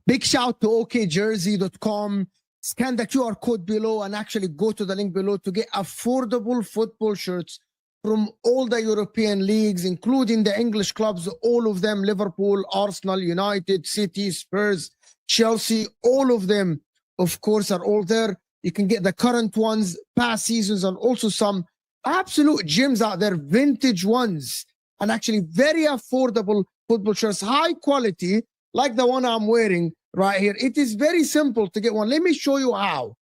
Big shout to okjersey.com. Scan the QR code below and actually go to the link below to get affordable football shirts from all the European leagues, including the English clubs, all of them, Liverpool, Arsenal, United, City, Spurs, Chelsea, all of them, of course, are all there. You can get the current ones, past seasons, and also some absolute gems out there, vintage ones, and actually very affordable football shirts, high quality, like the one I'm wearing right here. It is very simple to get one. Let me show you how.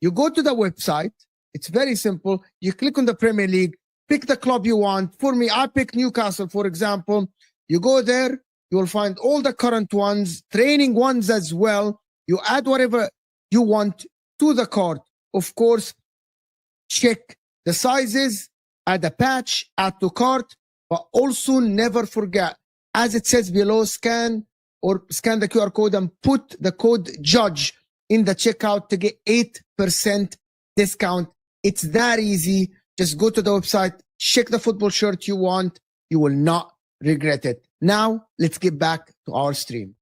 You go to the website. It's very simple. You click on the Premier League, pick the club you want. For me, I pick Newcastle, for example. You go there, you will find all the current ones, training ones as well. You add whatever you want to the cart. Of course, check the sizes, add a patch, add to cart, but also never forget, as it says below, scan the QR code and put the code JUDGE in the checkout to get 8% discount. It's that easy. Just go to the website, check the football shirt you want. You will not regret it. Now, let's get back to our stream.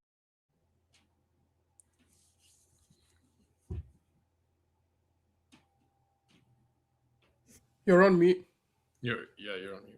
You're on mute. You're on mute.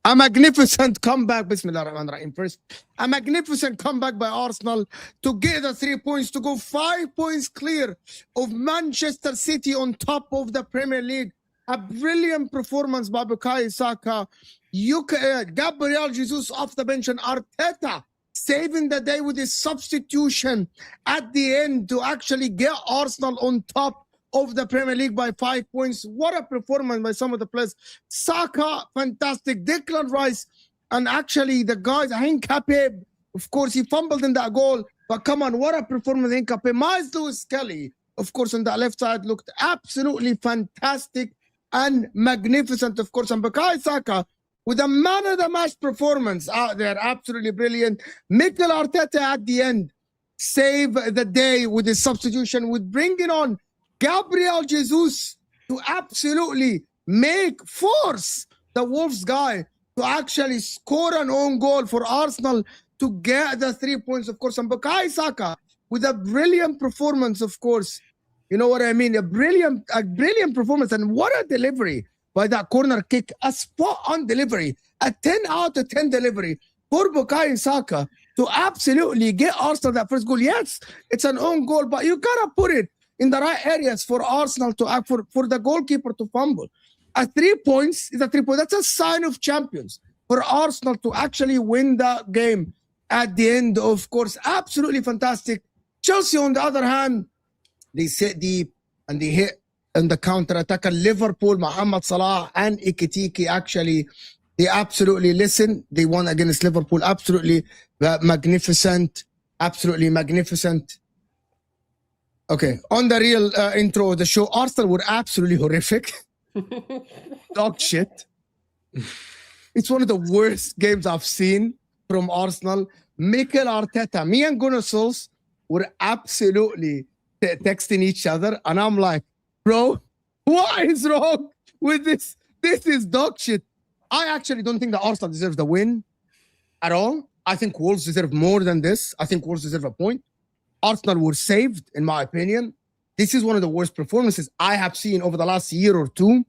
A magnificent comeback, Bismillah ar-Rahman ar-Rahim. First, a magnificent comeback by Arsenal to get the 3 points, to go 5 points clear of Manchester City on top of the Premier League. A brilliant performance by Bukayo Saka. Gabriel Jesus off the bench, and Arteta saving the day with his substitution at the end to actually get Arsenal on top of the Premier League by 5 points. What a performance by some of the players. Saka, fantastic. Declan Rice, and actually the guys, Hincapié, of course, he fumbled in that goal, but come on, what a performance, Hincapié. Miles Lewis-Kelly, of course, on the left side, looked absolutely fantastic and magnificent, of course. And Bukayo Saka, with a man-of-the-match performance out there, absolutely brilliant. Mikel Arteta at the end saved the day with his substitution, with bringing on Gabriel Jesus to absolutely force the Wolves guy to actually score an own goal for Arsenal to get the 3 points, of course. And Bukayo Saka with a brilliant performance, of course. You know what I mean? A brilliant performance. And what a delivery by that corner kick. A spot-on delivery. A 10 out of 10 delivery for Bukayo Saka to absolutely get Arsenal that first goal. Yes, it's an own goal, but you got to put it in the right areas for Arsenal to act, for the goalkeeper to fumble. A 3 points is a 3 point. That's a sign of champions for Arsenal to actually win the game at the end, of course. Absolutely fantastic. Chelsea, on the other hand, They sit deep and they hit on the counter attack. And Liverpool, Mohamed Salah and Ekitike actually, they absolutely listen. They won against Liverpool. Absolutely magnificent. Absolutely magnificent. Okay, on the real intro of the show, Arsenal were absolutely horrific. Dog shit. It's one of the worst games I've seen from Arsenal. Mikel Arteta, me and Gunnar Solskjaer were absolutely texting each other, and I'm like, bro, what is wrong with this? This is dog shit. I actually don't think that Arsenal deserves the win at all. I think Wolves deserve more than this. I think Wolves deserve a point. Arsenal were saved, in my opinion. This is one of the worst performances I have seen over the last year or two.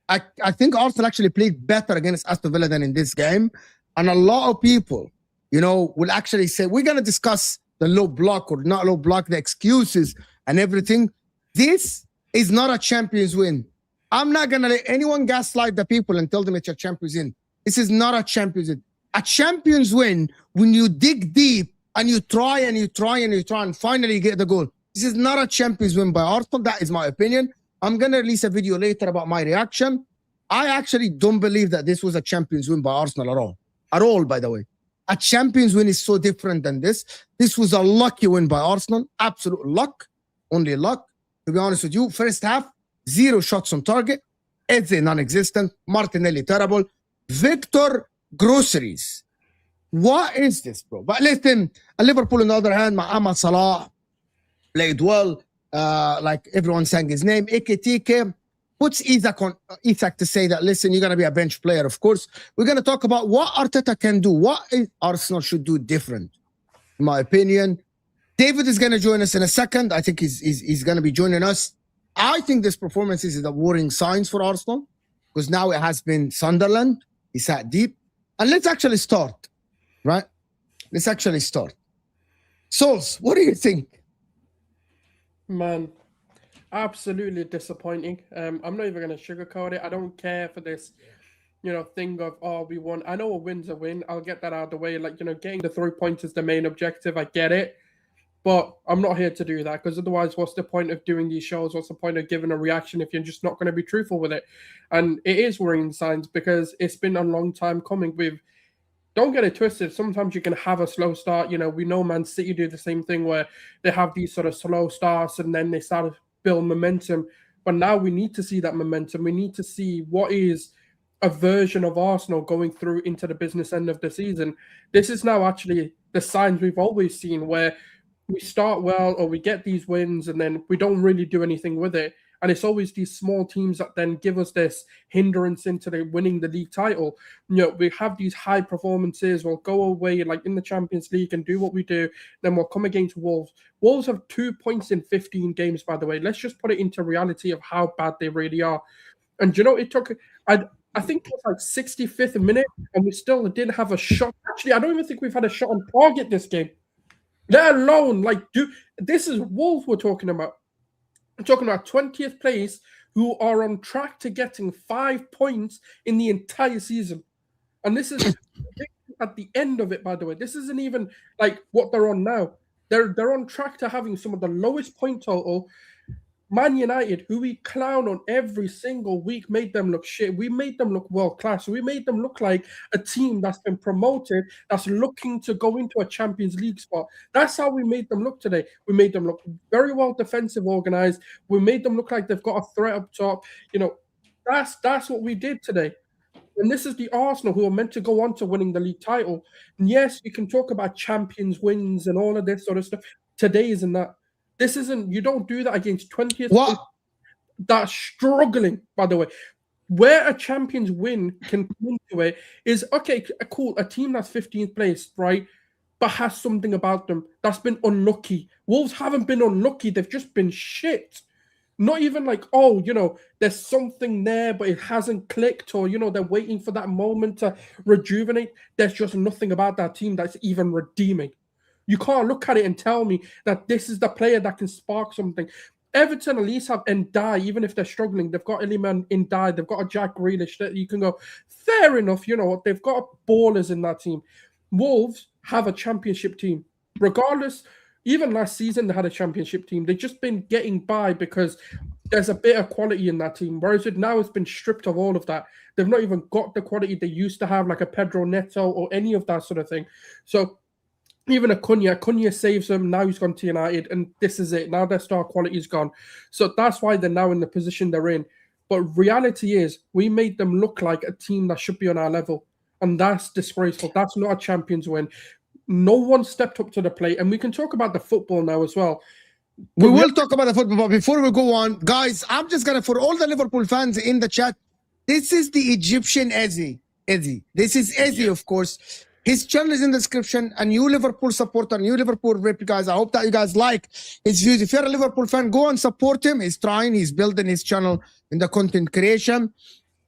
I think Arsenal actually played better against Aston Villa than in this game. And a lot of people, will actually say, we're going to discuss the low block or not low block, the excuses and everything. This is not a Champions win. I'm not going to let anyone gaslight the people and tell them it's a Champions win. This is not a Champions win. A Champions win when you dig deep and you try and you try and you try and finally get the goal. This is not a Champions win by Arsenal. That is my opinion. I'm going to release a video later about my reaction. I actually don't believe that this was a Champions win by Arsenal at all. At all, by the way. A Champions win is so different than this. This was a lucky win by Arsenal. Absolute luck. Only luck. To be honest with you, first half, 0 shots on target. Eze non-existent. Martinelli terrible. Victor Groceries. What is this, bro? But listen, Liverpool on the other hand, Mohamed Salah played well. Like everyone sang his name. Ekitike puts Isak to say that, listen, you're going to be a bench player, of course. We're going to talk about what Arteta can do, what Arsenal should do different, in my opinion. David is going to join us in a second. I think he's going to be joining us. I think this performance is the worrying signs for Arsenal because now it has been Sunderland. He sat deep. And let's actually start, right? Let's actually start. Souls, what do you think? Man, absolutely disappointing. I'm not even going to sugarcoat it. I don't care for this, thing of, we won. I know a win's a win. I'll get that out of the way. Like, getting the 3 points is the main objective. I get it. But I'm not here to do that because otherwise, what's the point of doing these shows? What's the point of giving a reaction if you're just not going to be truthful with it? And it is worrying signs because it's been a long time coming. Don't get it twisted. Sometimes you can have a slow start. We know Man City do the same thing where they have these sort of slow starts and then they start to build momentum. But now we need to see that momentum. We need to see what is a version of Arsenal going through into the business end of the season. This is now actually the signs we've always seen where we start well or we get these wins and then we don't really do anything with it. And it's always these small teams that then give us this hindrance into winning the league title. We have these high performances. We'll go away like in the Champions League and do what we do. Then we'll come against Wolves. Wolves have 2 points in 15 games, by the way. Let's just put it into reality of how bad they really are. And it took, I think it was like 65th minute and we still didn't have a shot. Actually, I don't even think we've had a shot on target this game. Let alone, this is Wolves we're talking about. I'm talking about 20th place who are on track to getting 5 points in the entire season. And this is at the end of it, by the way. This isn't even like what they're on now. They're on track to having some of the lowest point total. Man United, who we clown on every single week, made them look shit. We made them look world-class. We made them look like a team that's been promoted, that's looking to go into a Champions League spot. That's how we made them look today. We made them look very well defensive organized. We made them look like they've got a threat up top. That's what we did today. And this is the Arsenal who are meant to go on to winning the league title. And yes, you can talk about champions wins and all of this sort of stuff. Today isn't that. This isn't, you don't do that against 20th. What? That's struggling, by the way. Where a champions win can come into it is, okay, cool, a team that's 15th place, right, but has something about them that's been unlucky. Wolves haven't been unlucky. They've just been shit. Not even like, there's something there, but it hasn't clicked or, they're waiting for that moment to rejuvenate. There's just nothing about that team that's even redeeming. You can't look at it and tell me that this is the player that can spark something. Everton at least have Ndiaye, even if they're struggling. They've got Iliman Ndiaye. They've got a Jack Grealish that you can go, fair enough, they've got ballers in that team. Wolves have a championship team. Regardless, even last season they had a championship team. They've just been getting by because there's a bit of quality in that team. Whereas now it's been stripped of all of that. They've not even got the quality they used to have, like a Pedro Neto or any of that sort of thing. So even Cunha saves them. Now he's gone to United, and this is it. Now their star quality is gone. So that's why they're now in the position they're in. But reality is, we made them look like a team that should be on our level. And that's disgraceful. That's not a Champions win. No one stepped up to the plate. And we can talk about the football now as well. We will talk about the football, but before we go on, guys, I'm just going to, for all the Liverpool fans in the chat, this is the Egyptian Ezzy. This is Ezzy, of course. His channel is in the description, and you Liverpool supporter, you Liverpool rep, guys. I hope that you guys like his views. If you're a Liverpool fan, go and support him. He's trying, he's building his channel in the content creation.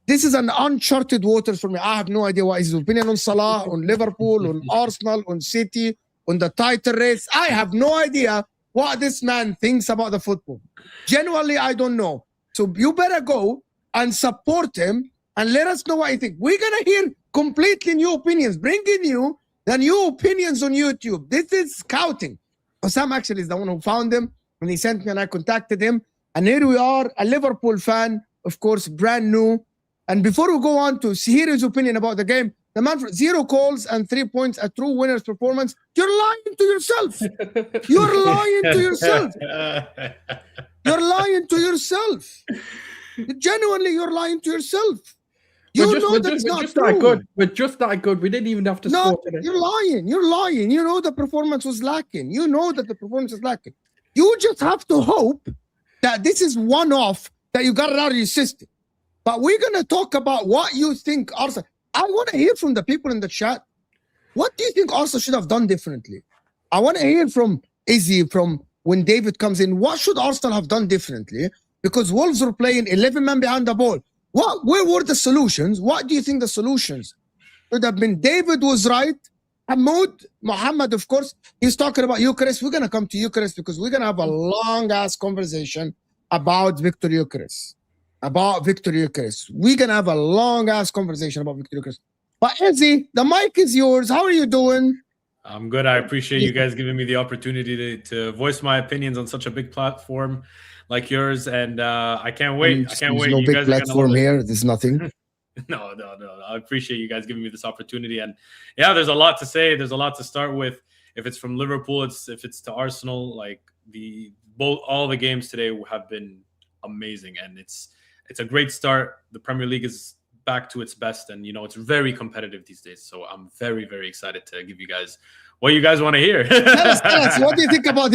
This is an uncharted waters for me. I have no idea what is his opinion on Salah, on Liverpool, on Arsenal, on City, on the title race. I have no idea what this man thinks about the football. Genuinely, I don't know. So you better go and support him and let us know what you think. We're going to hear completely new opinions, bringing you the new opinions on YouTube. This is scouting. Sam actually is the one who found him, and he sent me and I contacted him. And here we are, a Liverpool fan, of course, brand new. And before we go on to hear his opinion about the game, the man for 0 calls and 3 points, a true winner's performance. You're lying to yourself. You're lying to yourself. You're lying to yourself. Genuinely, you're lying to yourself. We're just that good. We're just that good. We didn't even have to score today. You're lying. You're lying. You know the performance was lacking. You know that the performance is lacking. You just have to hope that this is one-off, that you got it out of your system. But we're going to talk about what you think Arsenal. I want to hear from the people in the chat. What do you think Arsenal should have done differently? I want to hear from Izzy, from when David comes in. What should Arsenal have done differently? Because Wolves were playing 11 men behind the ball. Where were the solutions? What do you think the solutions should have been? David was right. Mohammed, of course, he's talking about Gyokeres. We're going to come to Gyokeres because we're going to have a long-ass conversation about Victor Gyokeres. We're going to have a long-ass conversation about Victor Gyokeres. But Izzy, the mic is yours. How are you doing? I'm good. I appreciate you guys giving me the opportunity to voice my opinions on such a big platform like yours, and I can't wait. I can't wait. There's no you big guys platform here. There's nothing. No. I appreciate you guys giving me this opportunity, and yeah, there's a lot to say. There's a lot to start with. If it's from Liverpool, if it's to Arsenal, like all the games today have been amazing, and it's a great start. The Premier League is back to its best, and it's very competitive these days. So I'm very, very excited to give you guys what you guys want to hear. Tell us, what do you think about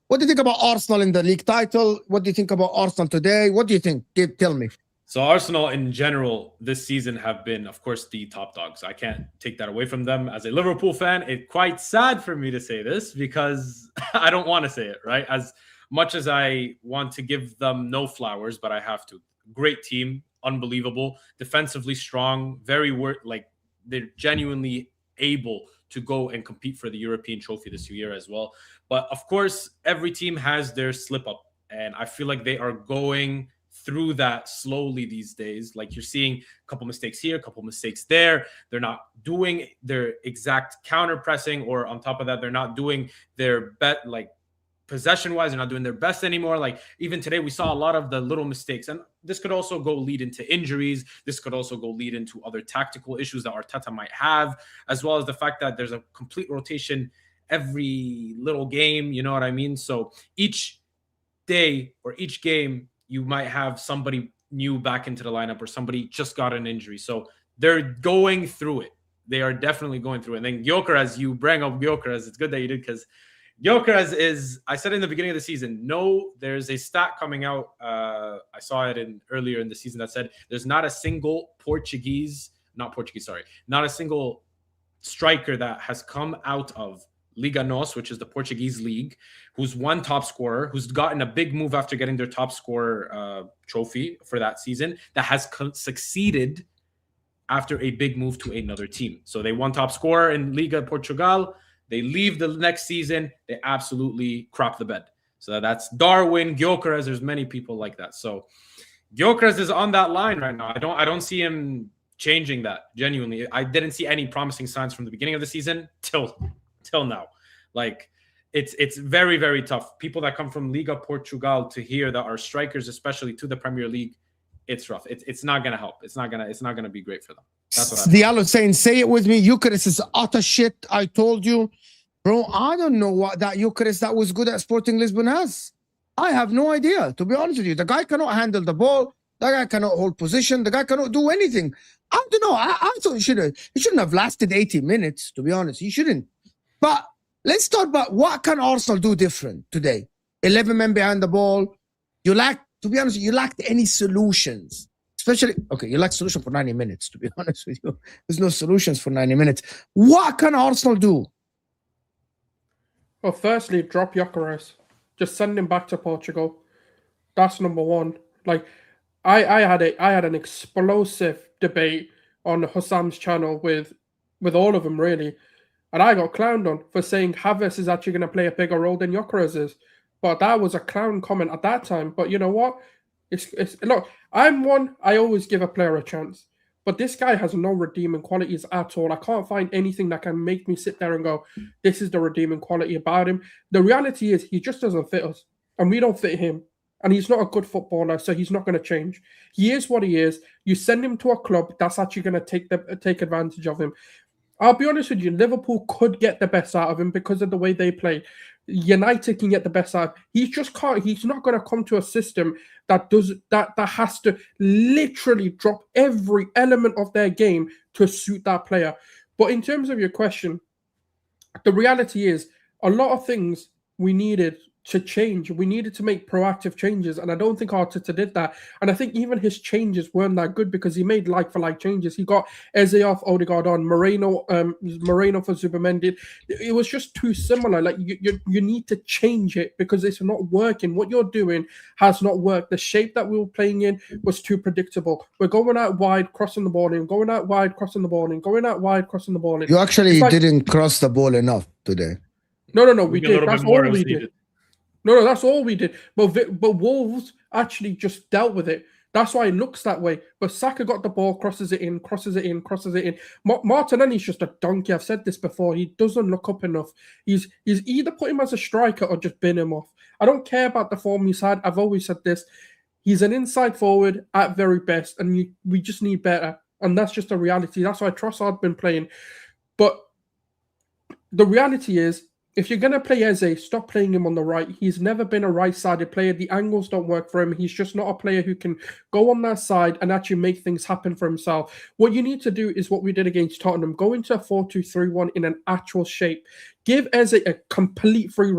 what do you think about Arsenal in the league title? What do you think about Arsenal today? What do you think? Tell me. So Arsenal in general this season have been, of course, the top dogs. I can't take that away from them. As a Liverpool fan, it's quite sad for me to say this because I don't want to say it, right? As much as I want to give them no flowers, but I have to. Great team, unbelievable, defensively strong, they're genuinely able to go and compete for the European trophy this year as well. But of course, every team has their slip up, and I feel like they are going through that slowly these days. Like you're seeing a couple mistakes here, a couple mistakes there. They're not doing their exact counter pressing, or on top of that, they're not doing their possession-wise, they're not doing their best anymore. Like even today, we saw a lot of the little mistakes, and this could also go lead into injuries. This could also go lead into other tactical issues that Arteta might have, as well as the fact that there's a complete rotation every little game. You know what I mean? So each day or each game, you might have somebody new back into the lineup, or somebody just got an injury. So they're going through it. They are definitely going through it. And then Gyokeres, you bring up Gyokeres. It's good that you did, because Gyokeres is, I said in the beginning of the season, there's a stat coming out. I saw it earlier in the season that said there's not a single not a single striker that has come out of Liga NOS, which is the Portuguese league, who's one top scorer, who's gotten a big move after getting their top scorer trophy for that season, that has succeeded after a big move to another team. So they won top scorer in Liga Portugal. They leave the next season, they absolutely crop the bed. So that's Darwin, Gyokeres. There's many people like that. So Gyokeres is on that line right now. I don't see him changing that. Genuinely, I didn't see any promising signs from the beginning of the season till now. Like it's very, very tough. People that come from Liga Portugal to hear that our strikers, especially to the Premier League, it's rough. It's not gonna help. It's not gonna be great for them. That's what Diallo saying, say it with me. Gyokeres is utter shit. I told you, bro. I don't know what that Gyokeres that was good at Sporting Lisbon has. I have no idea, to be honest with you. The guy cannot handle the ball. The guy cannot hold position. The guy cannot do anything. I don't know. I thought he shouldn't have lasted 80 minutes, to be honest. He shouldn't. But let's talk about what can Arsenal do different today. 11 men behind the ball. You lack, to be honest, you lacked any solutions. Especially, okay, you lack solution for 90 minutes, to be honest with you. There's no solutions for 90 minutes. What can Arsenal do? Well, firstly, drop Gyokeres. Just send him back to Portugal. That's number one. Like, I had an explosive debate on Hussam's channel with all of them, really. And I got clowned on for saying Havertz is actually going to play a bigger role than Gyokeres is. But that was a clown comment at that time. But you know what? It's look, I always give a player a chance. But this guy has no redeeming qualities at all. I can't find anything that can make me sit there and go, this is the redeeming quality about him. The reality is he just doesn't fit us. And we don't fit him. And he's not a good footballer, so he's not going to change. He is what he is. You send him to a club that's actually going to take advantage of him. I'll be honest with you, Liverpool could get the best out of him because of the way they play. United can get the best out. He just can't. He's not going to come to a system that has to literally drop every element of their game to suit that player. But in terms of your question, the reality is a lot of things we needed to change. We needed to make proactive changes, and I don't think Arteta did that. And I think even his changes weren't that good because he made like-for-like changes. He got Eze off, Odegaard on, Moreno for Zubimendi. It was just too similar. Like you need to change it because it's not working. What you're doing has not worked. The shape that we were playing in was too predictable. We're going out wide, crossing the ball in, going out wide, crossing the ball in, going out wide, crossing the ball in. You actually didn't cross the ball enough today. No, we did. That's all we did. No, that's all we did. But Wolves actually just dealt with it. That's why it looks that way. But Saka got the ball, crosses it in. Martinelli's just a donkey. I've said this before. He doesn't look up enough. He's either put him as a striker or just bin him off. I don't care about the form he's had. I've always said this. He's an inside forward at very best, and we just need better. And that's just a reality. That's why Trossard's been playing. But the reality is, if you're going to play Eze, stop playing him on the right. He's never been a right-sided player. The angles don't work for him. He's just not a player who can go on that side and actually make things happen for himself. What you need to do is what we did against Tottenham. Go into a 4-2-3-1 in an actual shape. Give Eze a complete free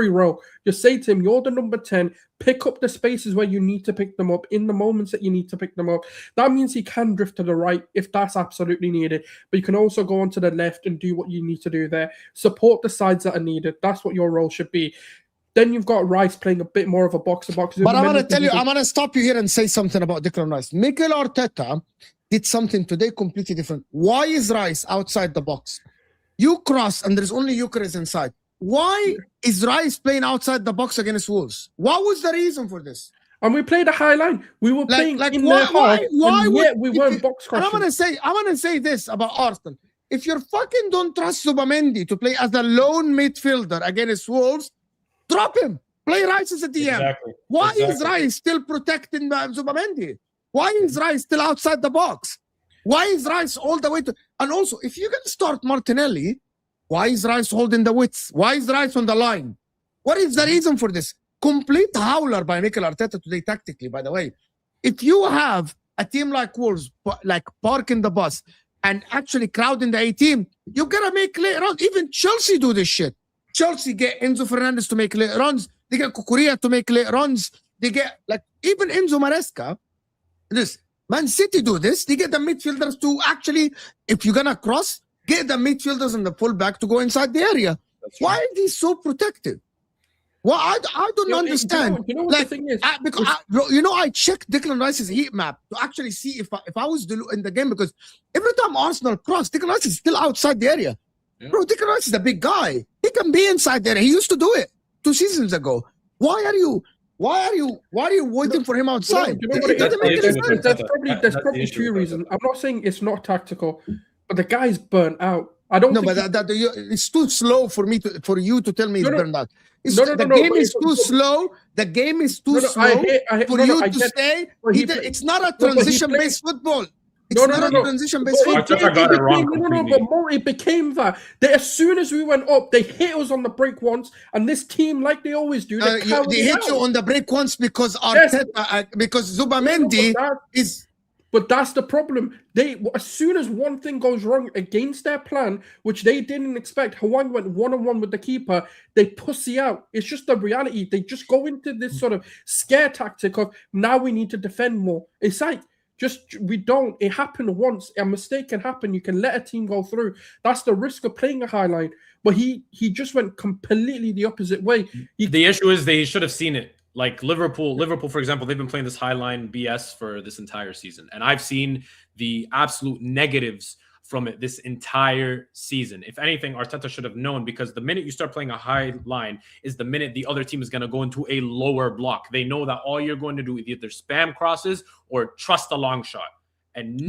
roll. Just say to him, you're the number 10. Pick up the spaces where you need to pick them up in the moments that you need to pick them up. That means he can drift to the right if that's absolutely needed. But you can also go on to the left and do what you need to do there. Support the sides that are needed. That's what your role should be. Then you've got Rice playing a bit more of a box-to-box. But I'm going to tell you, I'm going to stop you here and say something about Declan Rice. Mikel Arteta did something today completely different. Why is Rice outside the box? You cross and there's only Gyokeres inside. Why is Rice playing outside the box against Wolves? What was the reason for this? And we played a high line. We were playing in their half, and yet we weren't box crossing. I'm gonna say this about Arsenal. If you fucking don't trust Zubimendi to play as a lone midfielder against Wolves, drop him. Play Rice as a DM. Exactly. Why is Rice still protecting Zubimendi? Why is Rice still outside the box? Why is Rice all the way to... And also, if you're going to start Martinelli, why is Rice holding the width? Why is Rice on the line? What is the reason for this? Complete howler by Mikel Arteta today tactically, by the way. If you have a team like Wolves, like parking the bus and actually crowding the A-team, you got to make late runs. Even Chelsea do this shit. Chelsea get Enzo Fernandez to make late runs. They get Cucurella to make late runs. They get, like, even Enzo Maresca, this... Man City do this. They get the midfielders to actually, if you're going to cross, get the midfielders and the fullback to go inside the area. Why are they so protective? Well, I don't understand. You know what the thing is? I checked Declan Rice's heat map to actually see if I was in the game, because every time Arsenal cross, Declan Rice is still outside the area. Yeah. Bro, Declan Rice is a big guy. He can be inside there. He used to do it 2 seasons ago. Why are you waiting for him outside? There's probably 2 reasons. I'm not saying it's not tactical, but the guy's burnt out. I don't No, think but it's too slow for you to tell me it's Bernard. The game is too slow. The game is too slow for you to say it's not a transition-based football. It's not a transition-based football. But it became that. As soon as we went up, they hit us on the break once, and this team, like they always do, they hit you on the break once because because Zubamendi is. But that's the problem. As soon as one thing goes wrong against their plan, which they didn't expect, Hwang went 1-on-1 with the keeper, they pussy out. It's just the reality. They just go into this sort of scare tactic of, now we need to defend more. It's like, it happened once. A mistake can happen. You can let a team go through. That's the risk of playing a high line. But he just went completely the opposite way. The issue is they should have seen it. Like Liverpool, for example, they've been playing this high line BS for this entire season. And I've seen the absolute negatives from it this entire season. If anything, Arteta should have known, because the minute you start playing a high line is the minute the other team is going to go into a lower block. They know that all you're going to do is either spam crosses or trust a long shot. And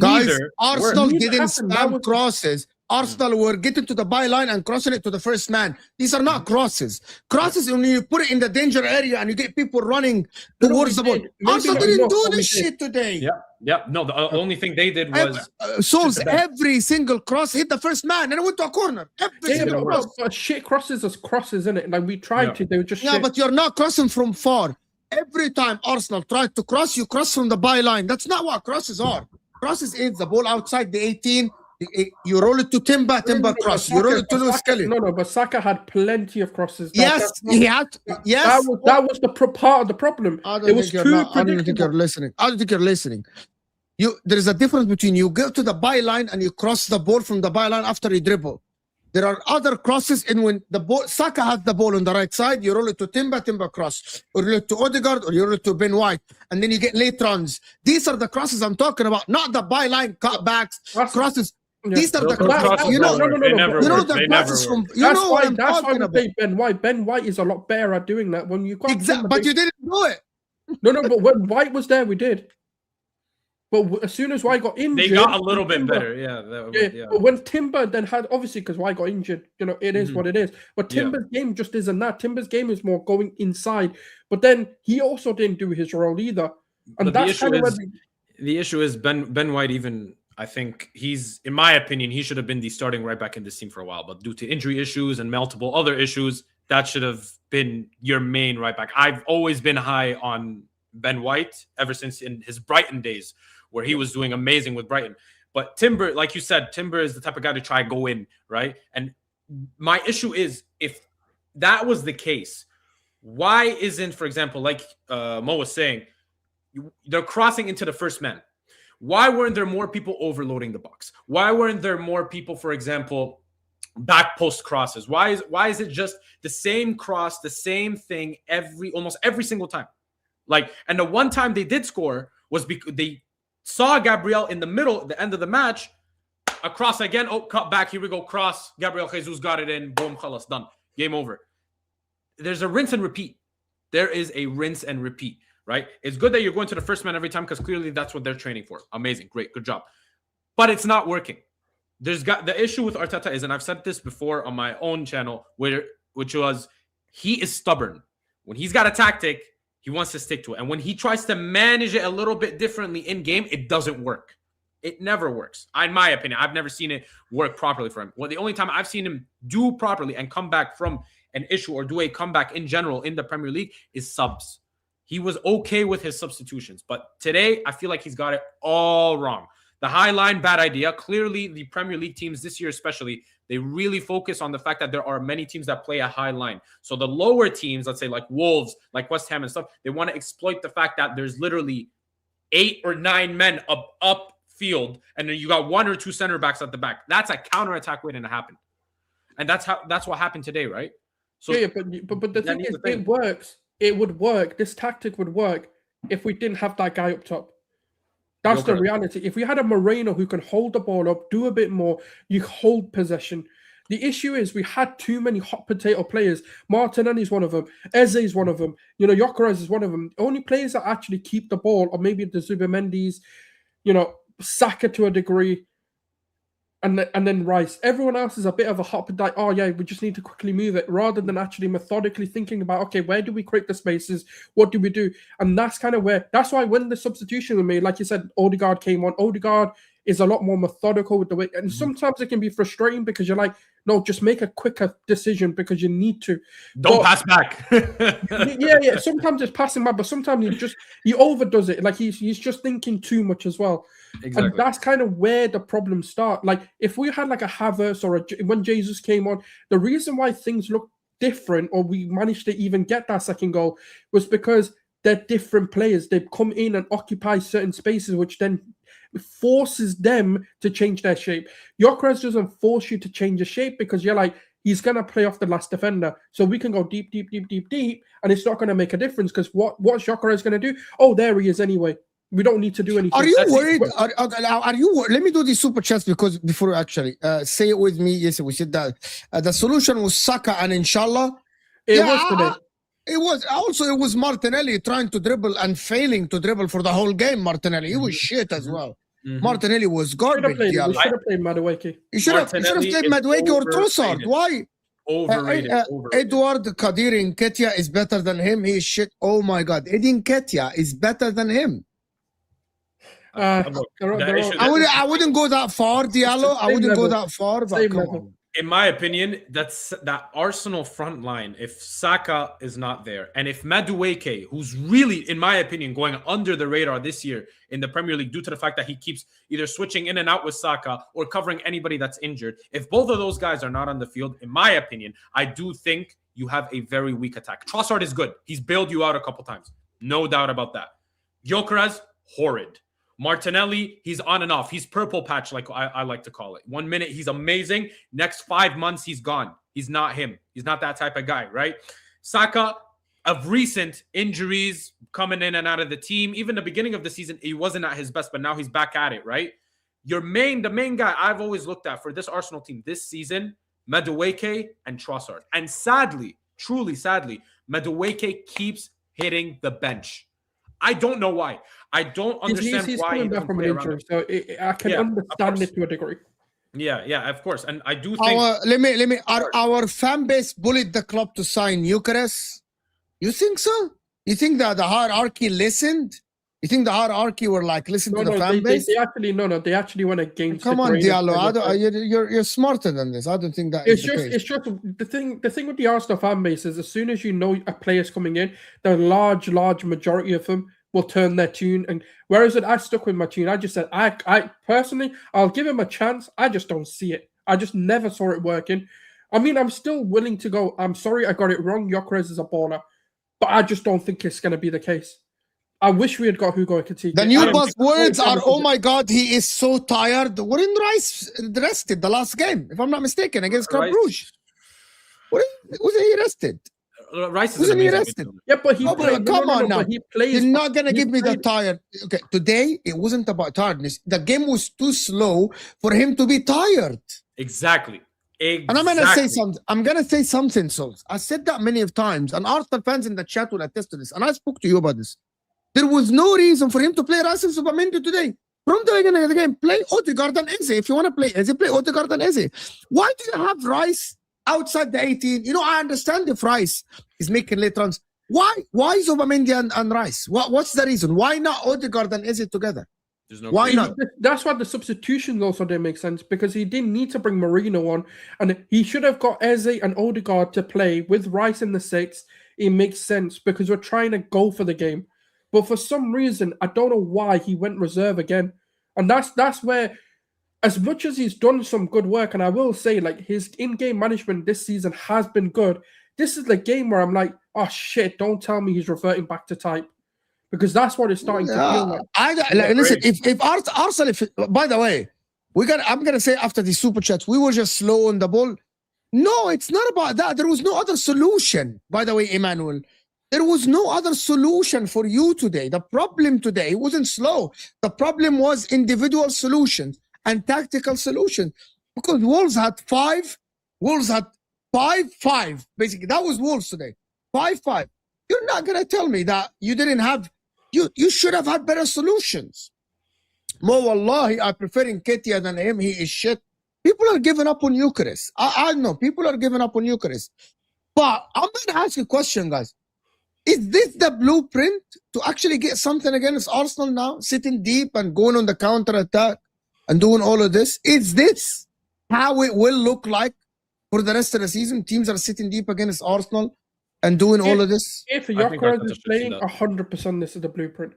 Arsenal didn't spam crosses. Arsenal were getting to the byline and crossing it to the first man. These are not crosses. Crosses, when you put it in the danger area and you get people running towards the ball. Arsenal didn't do this shit today. Yeah. No, the only thing they did was every single cross hit the first man and it went to a corner. Every single cross. Shit crosses as crosses, isn't it? Like we tried to, they were just but you're not crossing from far. Every time Arsenal tried to cross, you cross from the byline. That's not what crosses are. Crosses is the ball outside the 18. You roll it to Timber cross. You roll it to Lewis Kelly. No, but Saka had plenty of crosses. He had. Yes, that was the part of the problem. I don't think you're listening. There is a difference between you go to the byline and you cross the ball from the byline after you dribble. There are other crosses, and when the ball, Saka has the ball on the right side, you roll it to Timber cross, or you roll it to Odegaard, or you roll it to Ben White, and then you get late runs. These are the crosses I'm talking about, not the byline cutbacks, crosses. These are the crosses. That's why we play Ben White. Ben White is a lot better at doing that. When you got but you didn't do it. But when White was there, we did. But as soon as White got injured, they got a little bit better. But when Timber then had, obviously because White got injured, it is what it is. But Timber's game just isn't that. Timber's game is more going inside. But then he also didn't do his role either. And but the issue is Ben White, even I think in my opinion, he should have been the starting right back in this team for a while. But due to injury issues and multiple other issues, that should have been your main right back. I've always been high on Ben White ever since in his Brighton days, where he was doing amazing with Brighton. But Timber, like you said, Timber is the type of guy to try go in, right? And my issue is, if that was the case, why isn't, for example, like Mo was saying, they're crossing into the first man. Why weren't there more people overloading the box? Why weren't there more people, for example, back post crosses? Why is it just the same cross, the same thing almost every single time? And the one time they did score was because they saw Gabriel in the middle, the end of the match, a cross again. Oh, cut back. Here we go. Cross. Gabriel Jesus got it in. Boom. Khalas. Done. Game over. There's a rinse and repeat. There is a rinse and repeat, right? It's good that you're going to the first man every time because clearly that's what they're training for. Amazing. Great. Good job. But it's not working. The issue with Arteta is, and I've said this before on my own channel, which was he is stubborn. When he's got a tactic, he wants to stick to it. And when he tries to manage it a little bit differently in game, it doesn't work. It never works. In my opinion, I've never seen it work properly for him. Well, the only time I've seen him do properly and come back from an issue or do a comeback in general in the Premier League is subs. He was okay with his substitutions. But today, I feel like he's got it all wrong. The high line, bad idea. Clearly, the Premier League teams this year especially, they really focus on the fact that there are many teams that play a high line. So the lower teams, let's say like Wolves, like West Ham and stuff, they want to exploit the fact that there's literally 8 or 9 men up field, and then you got 1 or 2 center backs at the back. That's a counterattack waiting to happen. And that's what happened today, right? So but the thing is, it works. It would work. This tactic would work if we didn't have that guy up top. That's the reality. If we had a Moreno who can hold the ball up, do a bit more, you hold possession. The issue is we had too many hot potato players. Martinelli's one of them. Eze is one of them. Gyokeres is one of them. Only players that actually keep the ball, or maybe the Zubamendis, Saka to a degree. and then Rice. Everyone else is a bit of a hop, like, oh yeah, we just need to quickly move it, rather than actually methodically thinking about, okay, where do we create the spaces? What do we do? And that's kind of that's why when the substitution was made, like you said, Odegaard came on. Odegaard is a lot more methodical with the way, and sometimes it can be frustrating because you're like, no, just make a quicker decision because you need to. Don't pass back. yeah. Sometimes it's passing back, but sometimes he overdoes it. Like he's just thinking too much as well. Exactly. And that's kind of where the problems start. Like if we had like a Havertz or when Jesus came on, the reason why things look different or we managed to even get that second goal was because they're different players. They come in and occupy certain spaces, which then forces them to change their shape. Gyokeres doesn't force you to change your shape because you're like, he's going to play off the last defender. So we can go deep, and it's not going to make a difference because what's Gyokeres going to do? Oh, there he is anyway. We don't need to do anything. Are you worried? Are you worried? Let me do the super chats because before actually say it with me. Yes, we said that the solution was Saka and inshallah. It was today. It was also Martinelli trying to dribble and failing to dribble for the whole game. Martinelli, he was shit as well. Martinelli was garbage. We should have played Madueke. You should have played Madueke or Trossard. Why? Overrated. Edward Kadir Nketiah is better than him. He is shit. Oh my God, Edin Nketiah is better than him. I wouldn't go that far, Diallo. I wouldn't go that far. But come on. In my opinion, that's that Arsenal front line. If Saka is not there, and if Madueke, who's really, in my opinion, going under the radar this year in the Premier League due to the fact that he keeps either switching in and out with Saka or covering anybody that's injured, if both of those guys are not on the field, in my opinion, I do think you have a very weak attack. Trossard is good. He's bailed you out a couple times. No doubt about that. Gyokeres, horrid. Martinelli, he's on and off. He's purple patch, like I like to call it. 1 minute, he's amazing. Next 5 months, he's gone. He's not him. He's not that type of guy, right? Saka, of recent injuries coming in and out of the team. Even the beginning of the season, he wasn't at his best, but now he's back at it, right? The main guy I've always looked at for this Arsenal team this season, Madueke and Trossard. And sadly, truly sadly, Madueke keeps hitting the bench. I don't know why. I don't understand he's why. He's coming back from an injury, so I can understand it to a degree. Yeah, of course. And I do think... Let me. Our fan base bullied the club to sign Gyokeres. You think so? You think that the hierarchy listened? You think the hierarchy were like, listen to the fan base? They actually went against. Come on, Diallo. You're smarter than this. I don't think that it's just the thing with the Arsenal fan base is as soon as you know a player's coming in, the large majority of them will turn their tune. And whereas I stuck with my tune, I just said, I personally, I'll give him a chance. I just don't see it. I just never saw it working. I mean, I'm still willing to go, I'm sorry I got it wrong. Gyokeres is a baller. But I just don't think it's going to be the case. I wish we had got Hugo Ekitike. The new buzzwords are, oh my God, he is so tired. Weren't Rice rested the last game, if I'm not mistaken, against Club Brugge? Wasn't he rested? Rice is wasn't he rested? Yeah, but he played. Come on now. He plays. You're not going to give me the tired. Okay, today, it wasn't about tiredness. The game was too slow for him to be tired. Exactly. And I'm gonna say something. I'm gonna say something, Souls. I said that many of times, and Arsenal fans in the chat will attest to this. And I spoke to you about this. There was no reason for him to play Rice and Subamendi today. From the beginning of the game, play Odegaard and Eze. If you want to play Eze, play Odegaard and Eze. Why do you have Rice outside the 18? You know, I understand if Rice is making late runs. Why Subamendi and Rice? What's the reason? Why not Odegaard and Eze together? Why not? That's why the substitutions also didn't make sense, because he didn't need to bring Marino on, and he should have got Eze and Odegaard to play with Rice in the 6th. It makes sense because we're trying to go for the game. But for some reason, I don't know why he went reserve again. And that's where, as much as he's done some good work, and I will say, like, his in-game management this season has been good, this is the game where I'm like, oh shit, don't tell me he's reverting back to type. Because that's what it's starting to feel like. Listen, if Arsenal, by the way, I'm gonna say after the super chats, we were just slow on the ball. No, it's not about that. There was no other solution. By the way, Emmanuel, there was no other solution for you today. The problem today wasn't slow. The problem was individual solutions and tactical solutions. Because Wolves had 5. Wolves had 5-5. Basically, that was Wolves today. 5-5. You're not gonna tell me that you didn't have. You should have had better solutions. Mo wallahi, I prefer Nketiah than him. He is shit. People are giving up on Gyokeres. I know people are giving up on Gyokeres. But I'm going to ask you a question, guys. Is this the blueprint to actually get something against Arsenal now? Sitting deep and going on the counter attack and doing all of this? Is this how it will look like for the rest of the season? Teams are sitting deep against Arsenal and doing all of this? If I think Gyokeres Arteta is should playing, see that. 100% this is the blueprint.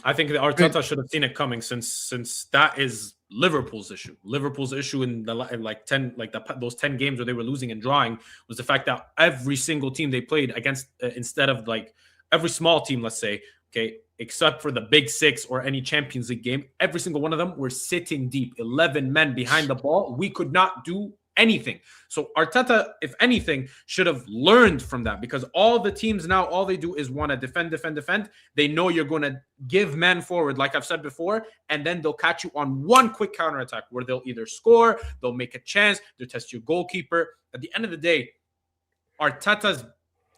I think the Arteta should have seen it coming since that is Liverpool's issue. Liverpool's issue in those 10 games where they were losing and drawing was the fact that every single team they played against, instead of like every small team, let's say, okay, except for the big six or any Champions League game, every single one of them were sitting deep, 11 men behind the ball. We could not do anything. So Arteta, if anything, should have learned from that, because all the teams now, all they do is want to defend. They know you're going to give men forward, like I've said before, and then they'll catch you on one quick counterattack where they'll either score, they'll make a chance, they'll test your goalkeeper. At the end of the day, Arteta's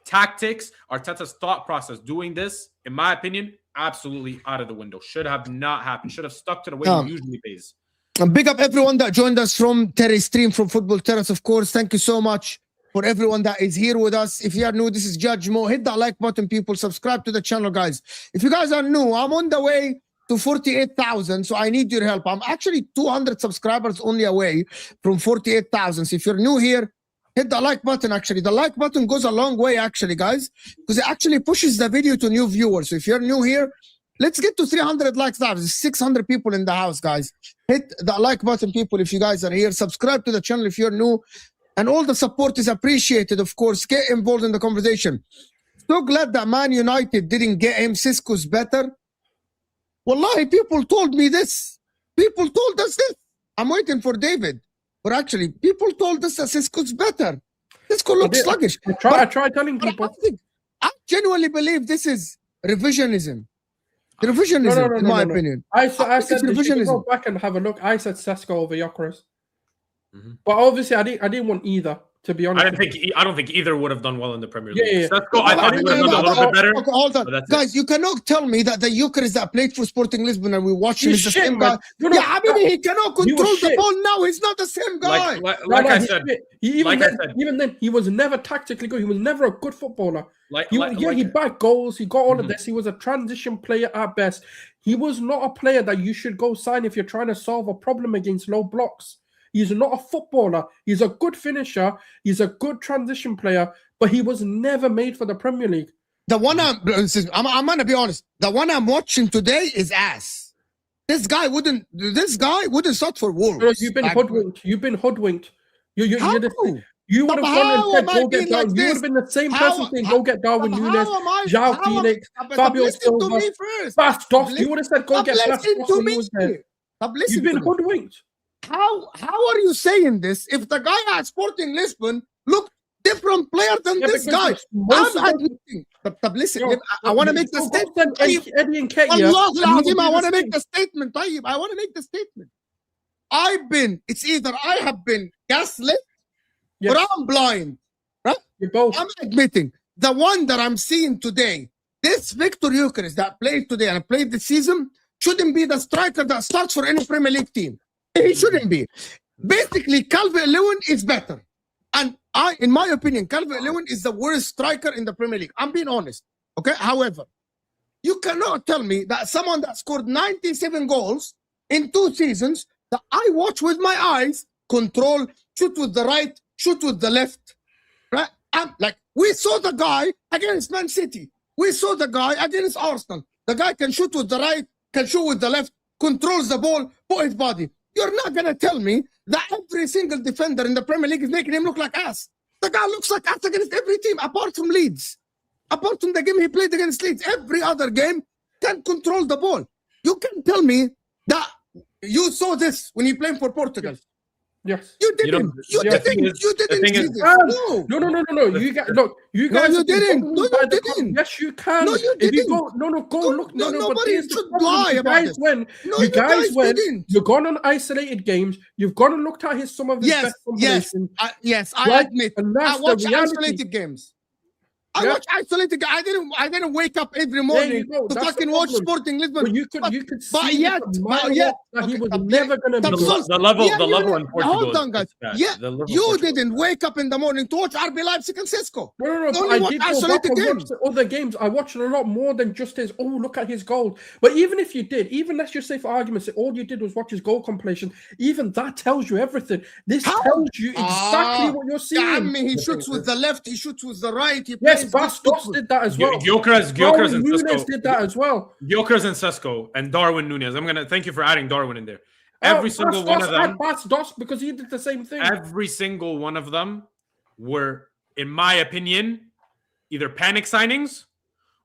tactics, Arteta's thought process doing this, in my opinion, absolutely out of the window. Should have not happened. Should have stuck to the way he usually plays. And big up everyone that joined us from Terrace Stream, from Football Terrace, of course. Thank you so much for everyone that is here with us. If you are new, this is Judge Mo. Hit that like button, people. Subscribe to the channel, guys. If you guys are new, I'm on the way to 48,000, so I need your help. I'm actually 200 subscribers only away from 48,000. So if you're new here, hit the like button, actually. The like button goes a long way, actually, guys, because it actually pushes the video to new viewers. So if you're new here, let's get to 300 likes now. There's 600 people in the house, guys. Hit the like button, people, if you guys are here. Subscribe to the channel if you're new. And all the support is appreciated, of course. Get involved in the conversation. So glad that Man United didn't get him. Cisco's better. Wallahi, people told me this. People told us this. I'm waiting for David. But actually, people told us that Cisco's better. Cisco looks sluggish. I try telling people. I genuinely believe this is revisionism. Revisionism, in my opinion. I said you should go back and have a look. I said Sesko over Gyokeres. But obviously, I didn't want either, to be honest. I don't think either would have done well in the Premier League. Yeah. Sesko, I thought he would have done a little bit better. Okay, hold on. Guys, you cannot tell me that the Gyokeres that played for Sporting Lisbon and we watched him is the same guy. I mean, he cannot control the ball now. He's not the same guy. Like I said, even then, he was never tactically good. He was never a good footballer. He bagged goals. He got all of this. He was a transition player at best. He was not a player that you should go sign if you're trying to solve a problem against low blocks. He's not a footballer. He's a good finisher. He's a good transition player, but he was never made for the Premier League. The one I'm going to be honest. The one I'm watching today is ass. This guy wouldn't start for Wolves. No, you've been hoodwinked. You've been hoodwinked. You would have gone and said, go get Darwin. You would have been the same person saying, go get Darwin Núñez, João Felix, Fabio Silva, Bastos. You would have said, go get Bastos. You've been hoodwinked. How are you saying this if the guy at Sporting Lisbon looked different player than this guy? I'm admitting. But listen, I want to make the statement. Eddie and Ketia. I want to make the statement. I want to make the statement. It's either I have been gaslit or I'm blind. Right? You're both. I'm admitting the one that I'm seeing today, this Victor Gyokeres that played today and played this season, shouldn't be the striker that starts for any Premier League team. He shouldn't be. Basically, Calvert-Lewin is better. And in my opinion, Calvert-Lewin is the worst striker in the Premier League. I'm being honest. Okay? However, you cannot tell me that someone that scored 97 goals in 2 seasons that I watch with my eyes, control, shoot with the right, shoot with the left. Right? We saw the guy against Man City. We saw the guy against Arsenal. The guy can shoot with the right, can shoot with the left, controls the ball, put his body. You're not going to tell me that every single defender in the Premier League is making him look like ass. The guy looks like ass against every team, apart from Leeds. Apart from the game he played against Leeds, every other game can control the ball. You can tell me that you saw this when he played for Portugal. Yes. You didn't. You didn't. No. You guys. No, you didn't. No, you didn't. Yes, you can. No, you didn't. Go look. Nobody should lie about it. You guys went. You've gone on isolated games. You've gone and looked at some of his best combinations. Yes, I admit. And I watch isolated games. I watch isolated. I didn't wake up every morning to That's fucking the watch problem. Sporting Lisbon. But you could see but yet, that he was never going to be the level in Portugal. Hold on, guys. Yeah, you didn't wake up in the morning to watch RB Leipzig and Cisco. No. Only I watch did go back isolated and games. watch other games. I watched a lot more than just his. Oh, look at his goal. But even if you did, even let's just say for argument's sake, all you did was watch his goal compilation. Even that tells you everything. This tells you exactly what you're seeing. I mean, he shoots with the left. He shoots with the right. He Yes, plays Bastos did that as well. Gyokeres and Nunes Cisco did that as well. Gyokeres and Cisco and Darwin Nunes. I'm gonna thank you for adding Darwin in there. Every single one of them. Bastos because he did the same thing. Every single one of them were, in my opinion, either panic signings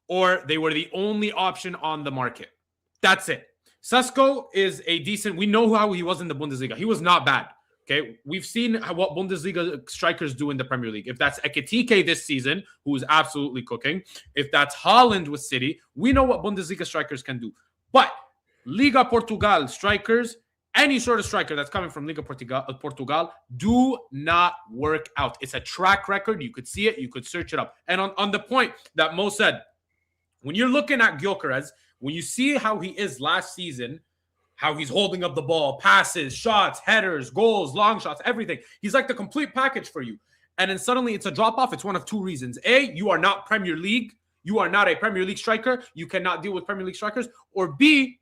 or they were the only option on the market. That's it. Cisco is a decent. We know how he was in the Bundesliga. He was not bad. Okay, we've seen what Bundesliga strikers do in the Premier League. If that's Ekitike this season, who is absolutely cooking, if that's Haaland with City, we know what Bundesliga strikers can do. But Liga Portugal strikers, any sort of striker that's coming from Liga Portugal, do not work out. It's a track record. You could see it. You could search it up. And on the point that Mo said, when you're looking at Gyokeres, when you see how he is last season, how he's holding up the ball, passes, shots, headers, goals, long shots, everything. He's like the complete package for you. And then suddenly it's a drop-off. It's one of two reasons. A, you are not Premier League. You are not a Premier League striker. You cannot deal with Premier League strikers. Or B,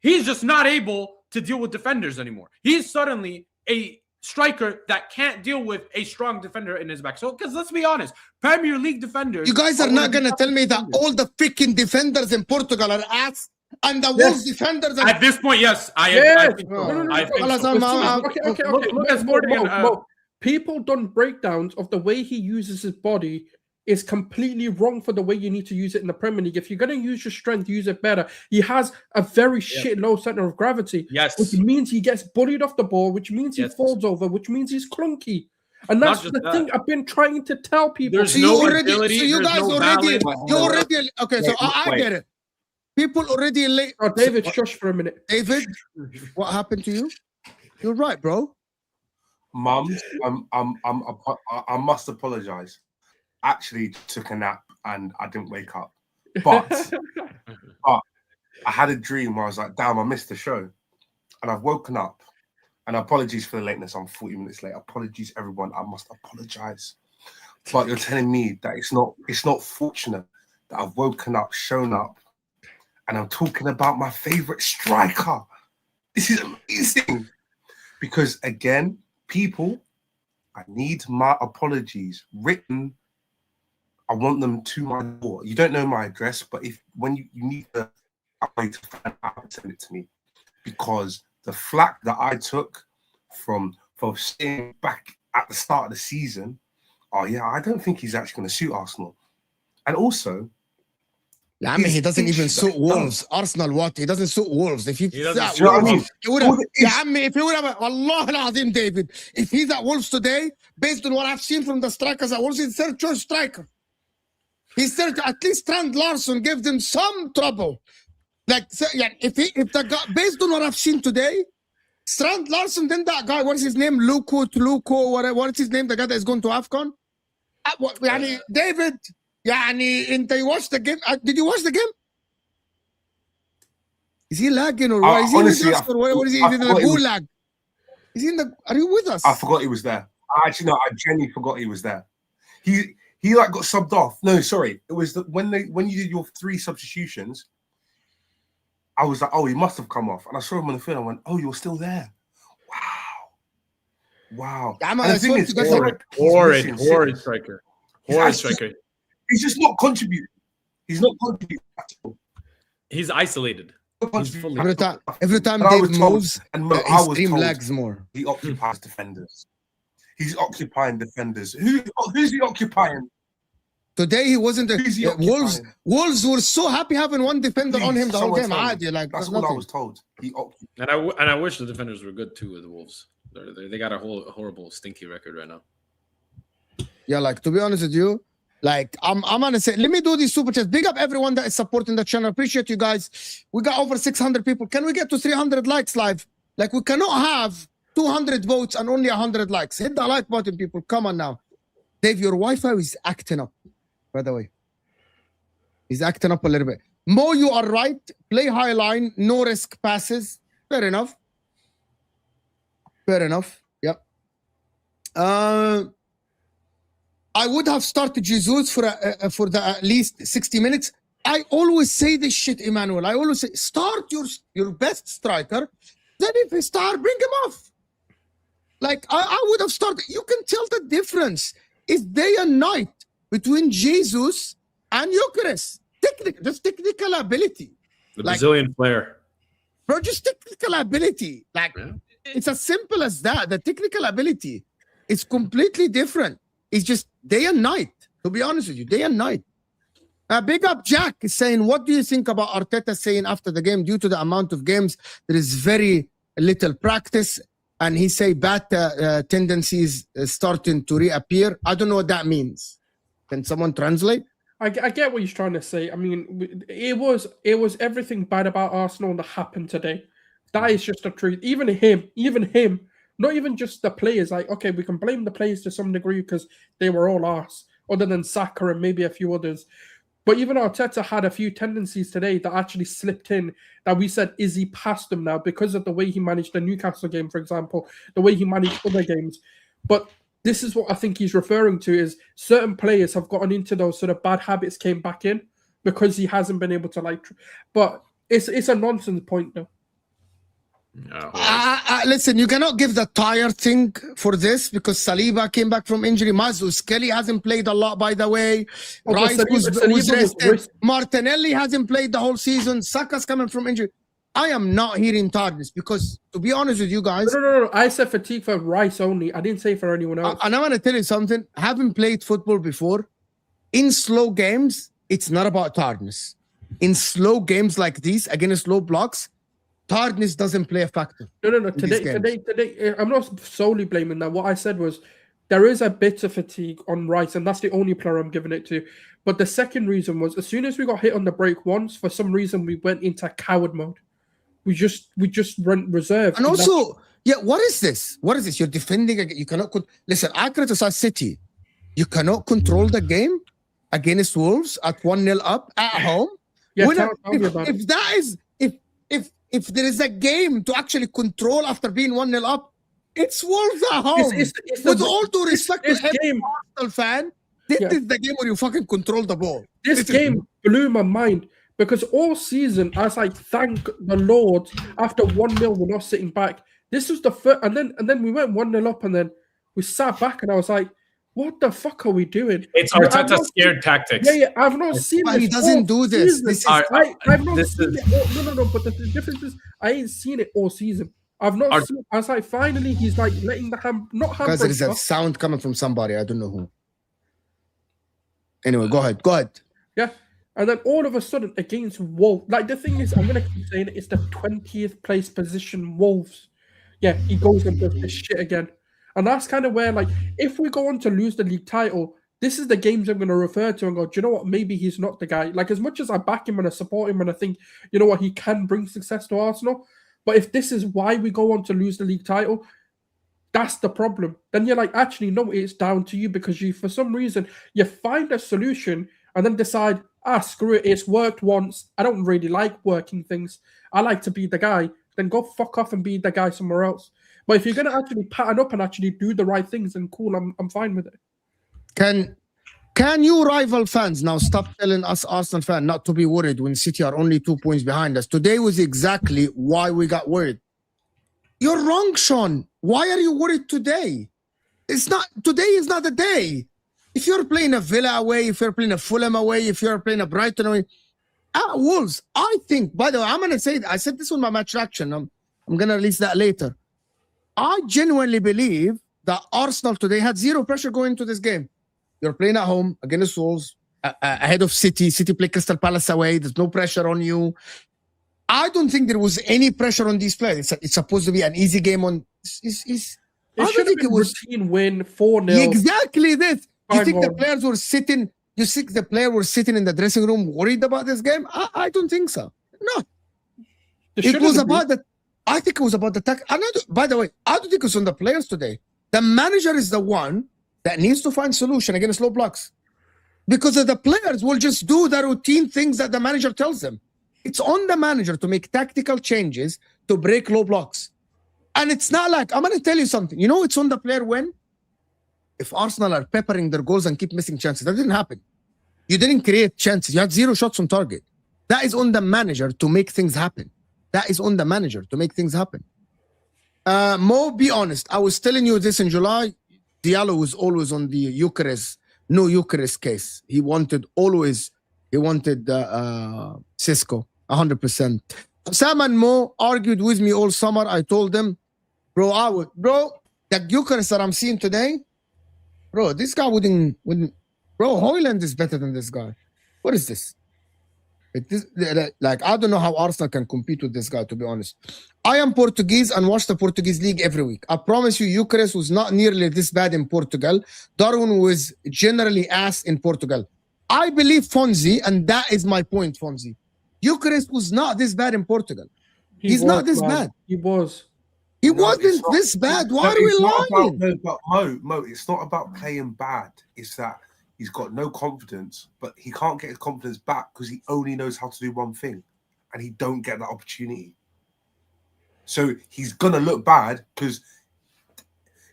he's just not able to deal with defenders anymore. He's suddenly a striker that can't deal with a strong defender in his back. So, because let's be honest, Premier League defenders... You guys are not going to tell me that all the freaking defenders in Portugal are ass? And the Wolves defenders at this point, yes, I think so. I think so. Okay. People done breakdowns of the way he uses his body is completely wrong for the way you need to use it in the Premier League. If you're going to use your strength, use it better. He has a very shit low center of gravity, which means he gets bullied off the ball, which means he falls over, which means he's clunky. And that's the thing I've been trying to tell people. There's no ability. So you guys already, okay. So I get it. People already late. Oh, David, shush for a minute. David, what happened to you? You're right, bro. Mum, I must apologize. Actually, took a nap and I didn't wake up. But I had a dream where I was like, damn, I missed the show. And I've woken up. And apologies for the lateness. I'm 40 minutes late. Apologies, everyone. I must apologize. But you're telling me that it's not fortunate that I've woken up, shown up, and I'm talking about my favorite striker. This is amazing. Because again, people, I need my apologies written. I want them to my door. You don't know my address, but when you need to find out, send it to me. Because the flack that I took from staying back at the start of the season, I don't think he's actually going to suit Arsenal. And also, I mean, he doesn't even suit Wolves. Arsenal, what? He doesn't suit Wolves. If he doesn't suit Wolves, he would have. If he would have, Allah al-Azim, David. If he's at Wolves today, based on what I've seen from the strikers at Wolves, he's third choice striker. He's third. At least Strand Larson gave them some trouble. Like, if the guy, based on what I've seen today, Strand Larson, then that guy, what is his name? Luko, what is his name? The guy that is going to AFCON. David. انت you watched the game? Did you watch the game? Is he lagging or what? Is he honestly, with us or what is he in the gulag? Is he in the? Are you with us? I forgot he was there. I genuinely forgot he was there. He like got subbed off. No, sorry, it was when you did your 3 substitutions. I was like, oh, he must have come off, and I saw him on the field. I went, oh, you're still there. Wow. Horrid striker. Horrid striker. He's just not contributing. He's not contributing at all. He's isolated. Every time Dave moves, his team lags more. He occupies defenders. He's occupying defenders. Who's he occupying? Today he wasn't. Wolves were so happy having one defender on him the whole game. That's what I was told. He occupied. And I wish the defenders were good too with the Wolves. They got a horrible, stinky record right now. Yeah, like to be honest with you. Like, I'm gonna say, let me do these super chats. Big up everyone that is supporting the channel. Appreciate you guys. We got over 600 people. Can we get to 300 likes live? Like, we cannot have 200 votes and only 100 likes. Hit the like button, people. Come on now. Dave, your Wi-Fi is acting up. by the way. He's acting up a little bit. Mo, you are right. Play high line, no risk passes. Fair enough. Fair enough. Yep. I would have started Jesus for the at least 60 minutes. I always say this shit, Emmanuel. I always say, start your best striker. Then if he start, bring him off. Like, I would have started. You can tell the difference. It's day and night between Jesus and Gyokeres. Just technical ability. The Like- Brazilian player. Bro, just technical ability. Like, Yeah. it's as simple as that. The technical ability is completely different. It's just day and night, to be honest with you, day and night. Big up Jack is saying, what do you think about Arteta saying after the game, due to the amount of games, there is very little practice, and he say bad tendencies starting to reappear. I don't know what that means. Can someone translate? I get what he's trying to say. I mean, it was everything bad about Arsenal that happened today. That is just the truth. Even him, not even just the players. Like, okay, we can blame the players to some degree because they were all arse, other than Saka and maybe a few others. But even Arteta had a few tendencies today that actually slipped in, that we said, is he past them now because of the way he managed the Newcastle game, for example, the way he managed other games. But this is what I think he's referring to, is certain players have gotten into those sort of bad habits, came back in because he hasn't been able to like. But it's a nonsense point though. Listen, you cannot give the tired thing for this because Saliba came back from injury. Mazus Kelly hasn't played a lot, by the way. Oh, but Rice Saliba was was rested. Martinelli hasn't played the whole season. Saka's coming from injury. I am not hearing tiredness because, to be honest with you guys, No. I said fatigue for Rice only. I didn't say for anyone else. and I'm going to tell you something. Having played football before, in slow games, it's not about tiredness. In slow games like these, against slow blocks, tiredness doesn't play a factor. No. Today, I'm not solely blaming that. What I said was there is a bit of fatigue on Rice, and that's the only player I'm giving it to. But the second reason was, as soon as we got hit on the break once, for some reason we went into coward mode. We just went reserve. And also, what is this? What is this? You're defending. You cannot. Listen, I criticize City. You cannot control the game against Wolves at 1-0 up at home. Yeah, if that is if there is a game to actually control after being 1-0 up, it's Wolves at home. With all due respect to every Arsenal fan, this is the game where you fucking control the ball. This game blew my mind because all season, as I thank the Lord, after 1-0, we're not sitting back. This was the first, and then we went 1-0 up, and then we sat back, and I was like, what the fuck are we doing? It's Arteta scared tactics. Yeah, I've not seen but this. He doesn't do this. This is I've not seen it. No. But the difference is, I ain't seen it all season. I've not seen. I was like, finally, he's like letting the because there is a sound coming from somebody. I don't know who. Anyway, go ahead. Yeah, and then all of a sudden against Wolves, like the thing is, I'm gonna keep saying it, it's the 20th place position Wolves. Yeah, he goes and does this shit again. And that's kind of where, like, if we go on to lose the league title, this is the games I'm going to refer to and go, do you know what? Maybe he's not the guy. Like, as much as I back him and I support him and I think, you know what, he can bring success to Arsenal. But if this is why we go on to lose the league title, that's the problem. Then you're like, actually, no, it's down to you because you, for some reason, you find a solution and then decide, screw it, it's worked once. I don't really like working things. I like to be the guy. Then go fuck off and be the guy somewhere else. But if you're going to actually pattern up and actually do the right things, then cool, I'm fine with it. Can you rival fans now stop telling us Arsenal fans not to be worried when City are only 2 points behind us? Today was exactly why we got worried. You're wrong, Sean. Why are you worried today? Today is not the day. If you're playing a Villa away, if you're playing a Fulham away, if you're playing a Brighton away, Wolves, I think, by the way, I'm going to say that. I said this on my match reaction. I'm going to release that later. I genuinely believe that Arsenal today had zero pressure going into this game. You're playing at home against Wolves, ahead of City. City play Crystal Palace away. There's no pressure on you. I don't think there was any pressure on these players. It's supposed to be an easy game on. It should have been routine win 4-0. Exactly this. You think the players were sitting? You think the player were sitting in the dressing room worried about this game? I don't think so. No. It was about the. I think it was about the tech. By the way, I don't think it's on the players today. The manager is the one that needs to find solution against low blocks. because of the players will just do the routine things that the manager tells them. It's on the manager to make tactical changes to break low blocks. And it's not like, I'm going to tell you something. You know, it's on the player when? If Arsenal are peppering their goals and keep missing chances. That didn't happen. You didn't create chances. You had 0 shots on target. That is on the manager to make things happen. That is on the manager to make things happen. Mo, be honest. I was telling you this in July. Diallo was always on the Gyokeres case. He wanted Cisco 100%. Sam and Mo argued with me all summer. I told them, bro, the Gyokeres that I'm seeing today, bro, this guy wouldn't. Bro, Højlund is better than this guy. What is this? Like, I don't know how Arsenal can compete with this guy, to be honest. I am Portuguese and watch the Portuguese league every week. I promise you, Gyokeres was not nearly this bad in Portugal. Darwin was generally ass in Portugal. I believe Fonzie, and that is my point, Fonzie. Gyokeres was not this bad in Portugal. He's not this bad. He was. He wasn't this bad. Why are we lying? Mo, it's not about playing bad. It's that he's got no confidence, but he can't get his confidence back because he only knows how to do one thing, and he don't get that opportunity. So he's gonna look bad because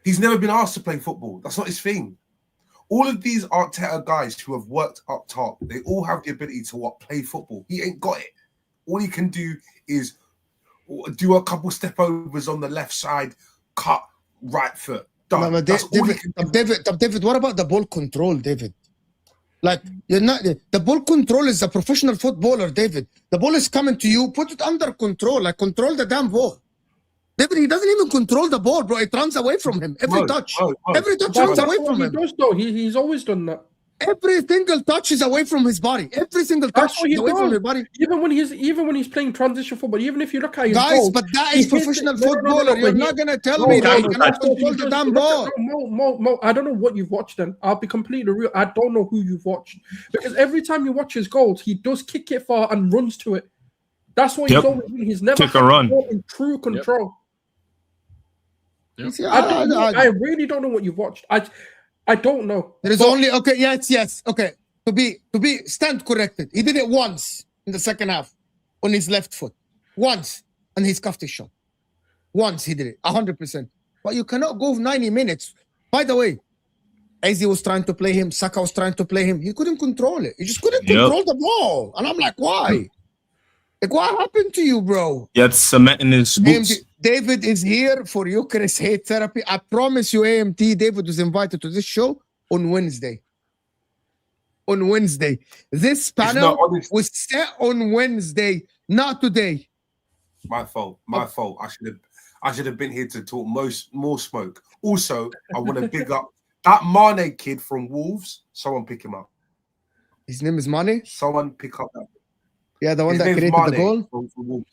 he's never been asked to play football. That's not his thing. All of these Arteta guys who have worked up top, they all have the ability to play football. He ain't got it. All he can do is do a couple step overs on the left side, cut right foot. Done. No, David, what about the ball control, David? Like, you're not the ball control is a professional footballer, David. The ball is coming to you, put it under control, like control the damn ball. David, he doesn't even control the ball, bro. It runs away from him. Every touch runs away from him. He does, though. He's always done that. Every single touch is away from his body. Every single touch is away from his body. Even when he's playing transition football, even if you look at his guys, goal, but that is professional footballer. You're not gonna tell me that he cannot control the damn ball. Mo, I don't know what you've watched. Then I'll be completely real. I don't know who you've watched because every time you watch his goals, he does kick it far and runs to it. That's what he's always doing. He's never Kick a run in true control. Yep. I really don't know what you've watched. I don't know. There is only yes. Okay. To be stand corrected. He did it once in the second half on his left foot. Once. And he scuffed his shot. Once he did it. 100%. But you cannot go 90 minutes. By the way, Eze was trying to play him, Saka was trying to play him. He couldn't control it. He just couldn't control the ball. And I'm like, why? Like, what happened to you, bro? Yeah, it's cement in his boots. David is here for Gyokeres hate therapy. I promise you, AMT, David was invited to this show on Wednesday. On Wednesday. This panel was set on Wednesday, not today. My fault. I should have been here to talk more smoke. Also, I want to big up that Mane kid from Wolves. Someone pick him up. His name is Mane? Someone pick up that. Yeah, the one that created the goal. From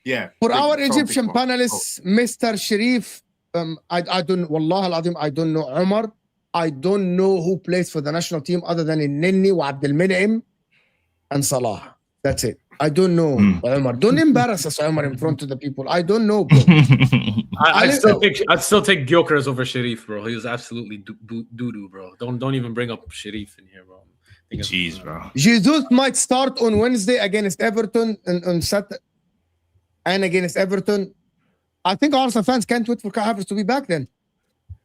yeah. For our Egyptian panelists, Mr. Sharif, I don't, Wallah al-Azim, I don't know Omar. I don't know who plays for the national team other than Nenni wa Abdel Menem and Salah. That's it. I don't know Omar. Don't embarrass us, Omar, in front of the people. I don't know, bro. I'd still take Gyokeres over Sharif, bro. He was absolutely doo-doo, bro. Don't even bring up Sharif in here, bro. Jeez, bro. Jesus might start on Wednesday against Everton and on Saturday. And against Everton. I think Arsenal fans can't wait for Kai Havertz to be back then.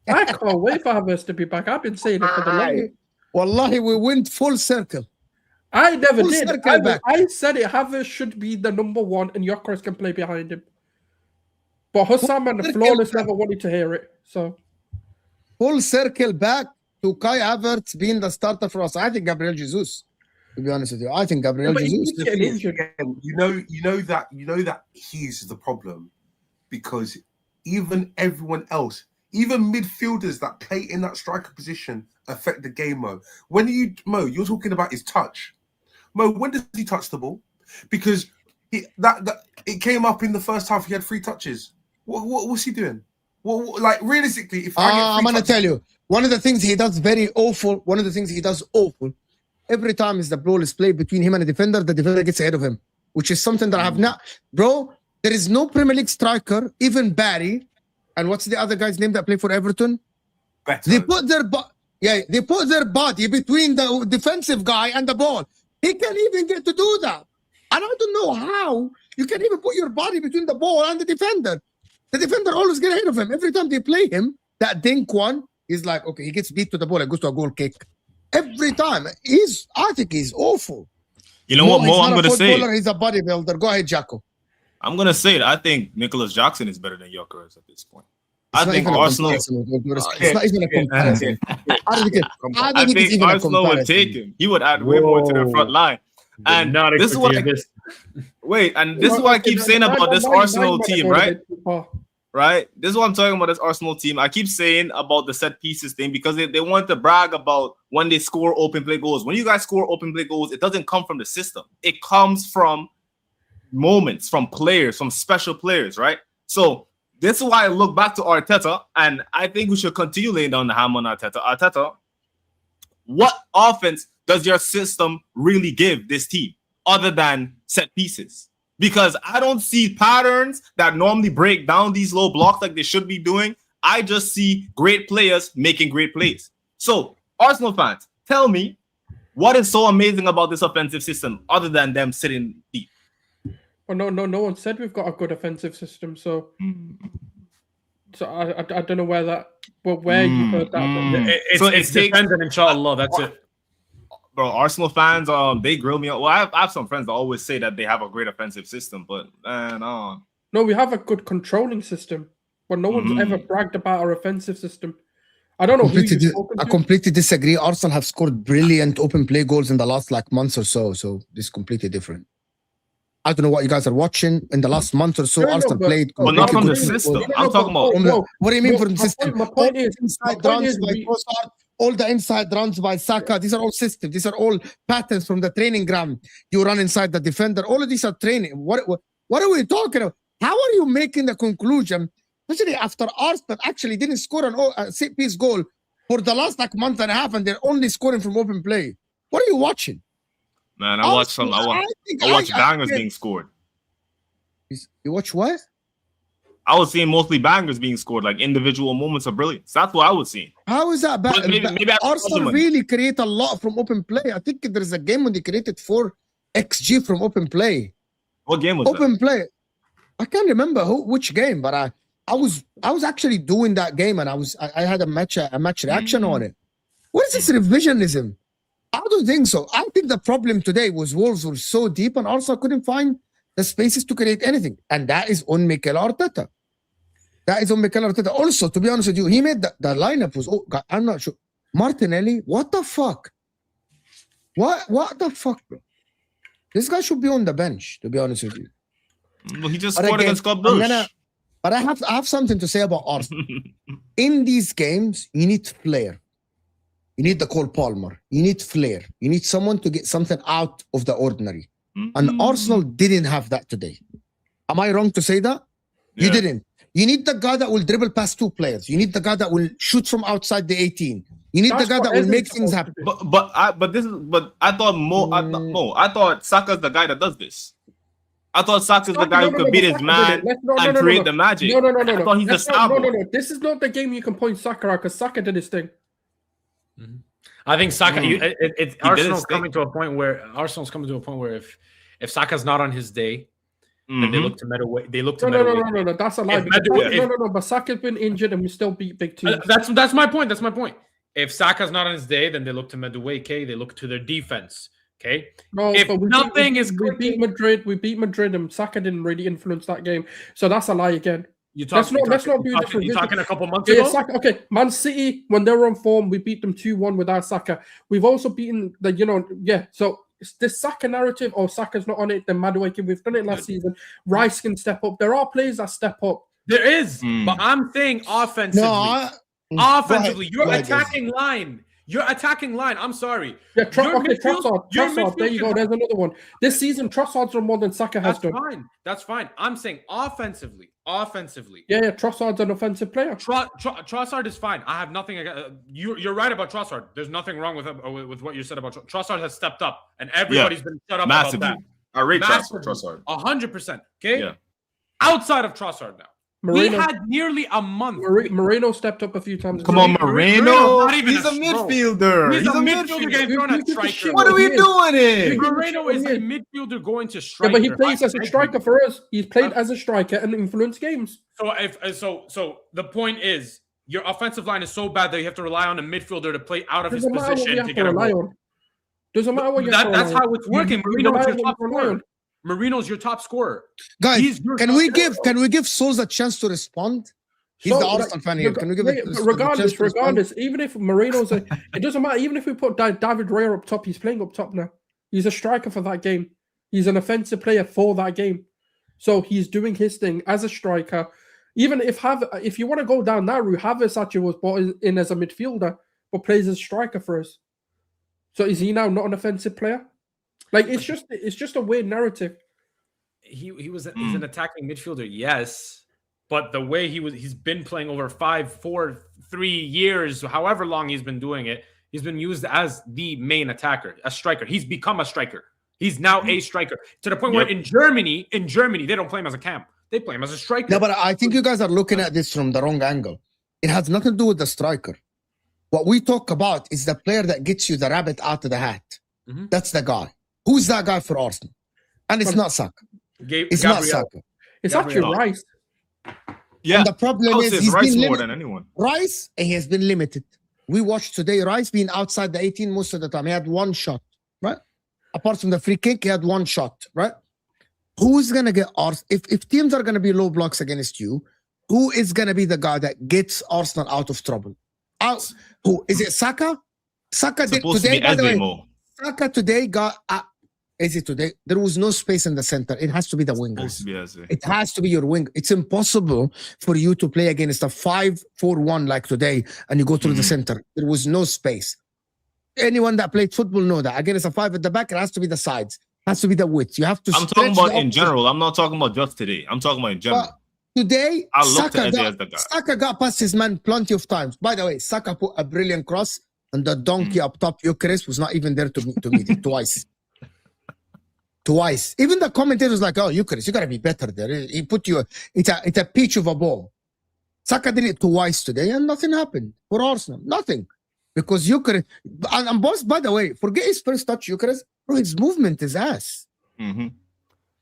I can't wait for Havertz to be back. I've been saying it for the longest. Wallahi, we went full circle. I never did. I said it. Havertz should be the number one and Gyokeres can play behind him. But Hussam and the Flawless never wanted to hear it. So full circle back to Kai Havertz being the starter for us. I think Gabriel Jesus. To be honest with you, I think Gabriel Jesus. You know that he's the problem because even everyone else, even midfielders that play in that striker position, affect the game. Mo, you're talking about his touch. Mo, when does he touch the ball? Because it came up in the first half. He had 3 touches. What's he doing? Like realistically, if I'm gonna tell you, one of the things he does awful. Every time is the ball is played between him and the defender gets ahead of him, which is something that I have not. Bro, there is no Premier League striker, even Barry, and what's the other guy's name that played for Everton? Beto. They put their Yeah, they put their body between the defensive guy and the ball. He can't even get to do that. And I don't know how you can even put your body between the ball and the defender. The defender always get ahead of him. Every time they play him, that dink one, he's like, okay, he gets beat to the ball and goes to a goal kick. Every time. I think he's awful. You know what, Mo? I'm going to say it. He's a bodybuilder. Go ahead, Jacko. I'm going to say it. I think Nicholas Jackson is better than Gyokeres at this point. I think Arsenal. It's not even a comparison. I think Arsenal would take him. He would add way more to the front line. And this is what this is what I keep saying about this Arsenal team, right? Right? This is what I'm talking about, this Arsenal team. I keep saying about the set pieces thing because they want to brag about when they score open play goals. When you guys score open play goals, it doesn't come from the system. It comes from moments, from players, from special players, right? So this is why I look back to Arteta, and I think we should continue laying down the hammer on Arteta. Arteta, what offense does your system really give this team other than set pieces? Because I don't see patterns that normally break down these low blocks like they should be doing. I just see great players making great plays. So, Arsenal fans, tell me what is so amazing about this offensive system other than them sitting deep? Well, no one said we've got a good offensive system. So I don't know where you heard that. It's dependent, inshallah. That's it. Bro, Arsenal fans, they grill me. Well, I have some friends that always say that they have a great offensive system, but no, we have a good controlling system, but no one's ever bragged about our offensive system. I don't know. I completely disagree. Arsenal have scored brilliant open play goals in the last month or so. So this is completely different. I don't know what you guys are watching in the last month or so. Arsenal played, but not from the system. I'm talking about. What do you mean from the system? My point is, all the inside runs by Saka, these are all systems. These are all patterns from the training ground. You run inside the defender. All of these are training. What are we talking about? How are you making the conclusion, especially after Arsenal actually didn't score a set-piece goal for the last month and a half, and they're only scoring from open play? What are you watching? Man, I watch bangers being scored. You watch what? I was seeing mostly bangers being scored, like individual moments of brilliance. That's what I was seeing. How is that bad? Maybe Arsenal really create a lot from open play. I think there's a game when they created 4 XG from open play. What game was open play? I can't remember which game, but I was actually doing that game, and I had a match reaction on it. What is this revisionism? I don't think so. I think the problem today was Wolves were so deep, and Arsenal couldn't find the spaces to create anything, and that is on Mikel Arteta. Also, to be honest with you, he made the lineup was. I'm not sure. Martinelli, what the fuck? What the fuck, bro? This guy should be on the bench. To be honest with you, well, he just scored against Club Brugge. But I have something to say about Arsenal. In these games, you need flair. You need the Cole Palmer. You need flair. You need someone to get something out of the ordinary. And Arsenal didn't have that today. Am I wrong to say that? Yeah. You didn't. You need the guy that will dribble past 2 players. You need the guy that will shoot from outside the 18. You need the guy that will make things happen. But I thought Saka's the guy that does this. I thought Saka's the guy who could beat his man and create the magic. No. I thought he's the star. No. This is not the game you can point Saka out because Saka did his thing. I think Saka. Arsenal's coming to a point where if Saka's not on his day, then they look to Medaway. No. That's a lie. No. But Saka's been injured and we still beat big teams. That's my point. If Saka's not on his day, then they look to Medaway. They look to their defense. Okay. No, if nothing is we beat Madrid, and Saka didn't really influence that game. So that's a lie again. Let's not be different. You're talking a couple months ago? Saka, okay, Man City, when they were on form, we beat them 2-1 without Saka. We've also beaten so it's this Saka narrative, Saka's not on it, then Madueke, we've done it last season. Rice can step up. There are players that step up. There is, but I'm saying offensively. Offensively, your attacking line. I'm sorry. Yeah, Trossard. There you go. There's another one. This season, Trossard's done more than Saka has done. That's fine. I'm saying offensively. Yeah. Trossard's an offensive player. Trossard is fine. I have nothing. You're right about Trossard. There's nothing wrong with what you said about Trossard. Has stepped up, and everybody's been shut up massively about that. I rate Trossard. 100%. Okay. Yeah. Outside of Trossard now. We had nearly a month. Moreno stepped up a few times. Come on, Moreno. He's a midfielder. He's a midfielder getting thrown at striker. What are we doing here? Moreno is a midfielder going to striker. Yeah, but he plays as a striker for us. He's played as a striker and influenced games. So the point is, your offensive line is so bad that you have to rely on a midfielder to play out of his position to get a goal. Doesn't matter what you have to That's how it's working. Marino's your top scorer. Marino's your top scorer. Guys, can we give Souls a chance to respond? He's the Arsenal fan here. Can we give it regardless, even if Marino's it doesn't matter. Even if we put David Raya up top, he's playing up top now. He's a striker for that game. He's an offensive player for that game. So he's doing his thing as a striker. Even if you want to go down that route, Havertz actually was brought in as a midfielder, but plays as a striker for us. So is he now not an offensive player? Like it's just a weird narrative. He's an attacking midfielder, yes, but the way he's been playing over 3 years, however long he's been doing it, he's been used as the main attacker, a striker. He's become a striker. He's now a striker to the point where in Germany they don't play him as a cam. They play him as a striker. No, but I think you guys are looking at this from the wrong angle. It has nothing to do with the striker. What we talk about is the player that gets you the rabbit out of the hat. Mm-hmm. That's the guy. Who's that guy for Arsenal? And it's not Saka. It's not Saka. It's actually Rice. Yeah. And the problem is he's Rice been more than anyone. Rice, and he has been limited. We watched today Rice being outside the 18 most of the time. He had one shot, right? Apart from the free kick, he had one shot, right? Who's gonna get Arsenal? If teams are gonna be low blocks against you, who is gonna be the guy that gets Arsenal out of trouble? Who is it? Saka? Saka did today. By the way, Saka today got. Is it today? There was no space in the center. It has to be the wingers. It has to be your wing. It's impossible for you to play against a 5-4-1 like today and you go through the center. There was no space. Anyone that played football know that. Against a 5 at the back, it has to be the sides. It has to be the width. You have to. I'm talking about in general. I'm not talking about just today. I'm talking about in general. Today, Saka got past his man plenty of times. By the way, Saka put a brilliant cross and the donkey up top, Gyokeres, was not even there to meet it twice. Twice. Even the commentator was like, oh, Gyokeres, you got to be better there. He put you, it's a peach of a ball. Saka did it twice today and nothing happened for Arsenal. Nothing. Because Gyokeres, and boss, by the way, forget his first touch, Gyokeres, bro, his movement is ass. Mm-hmm.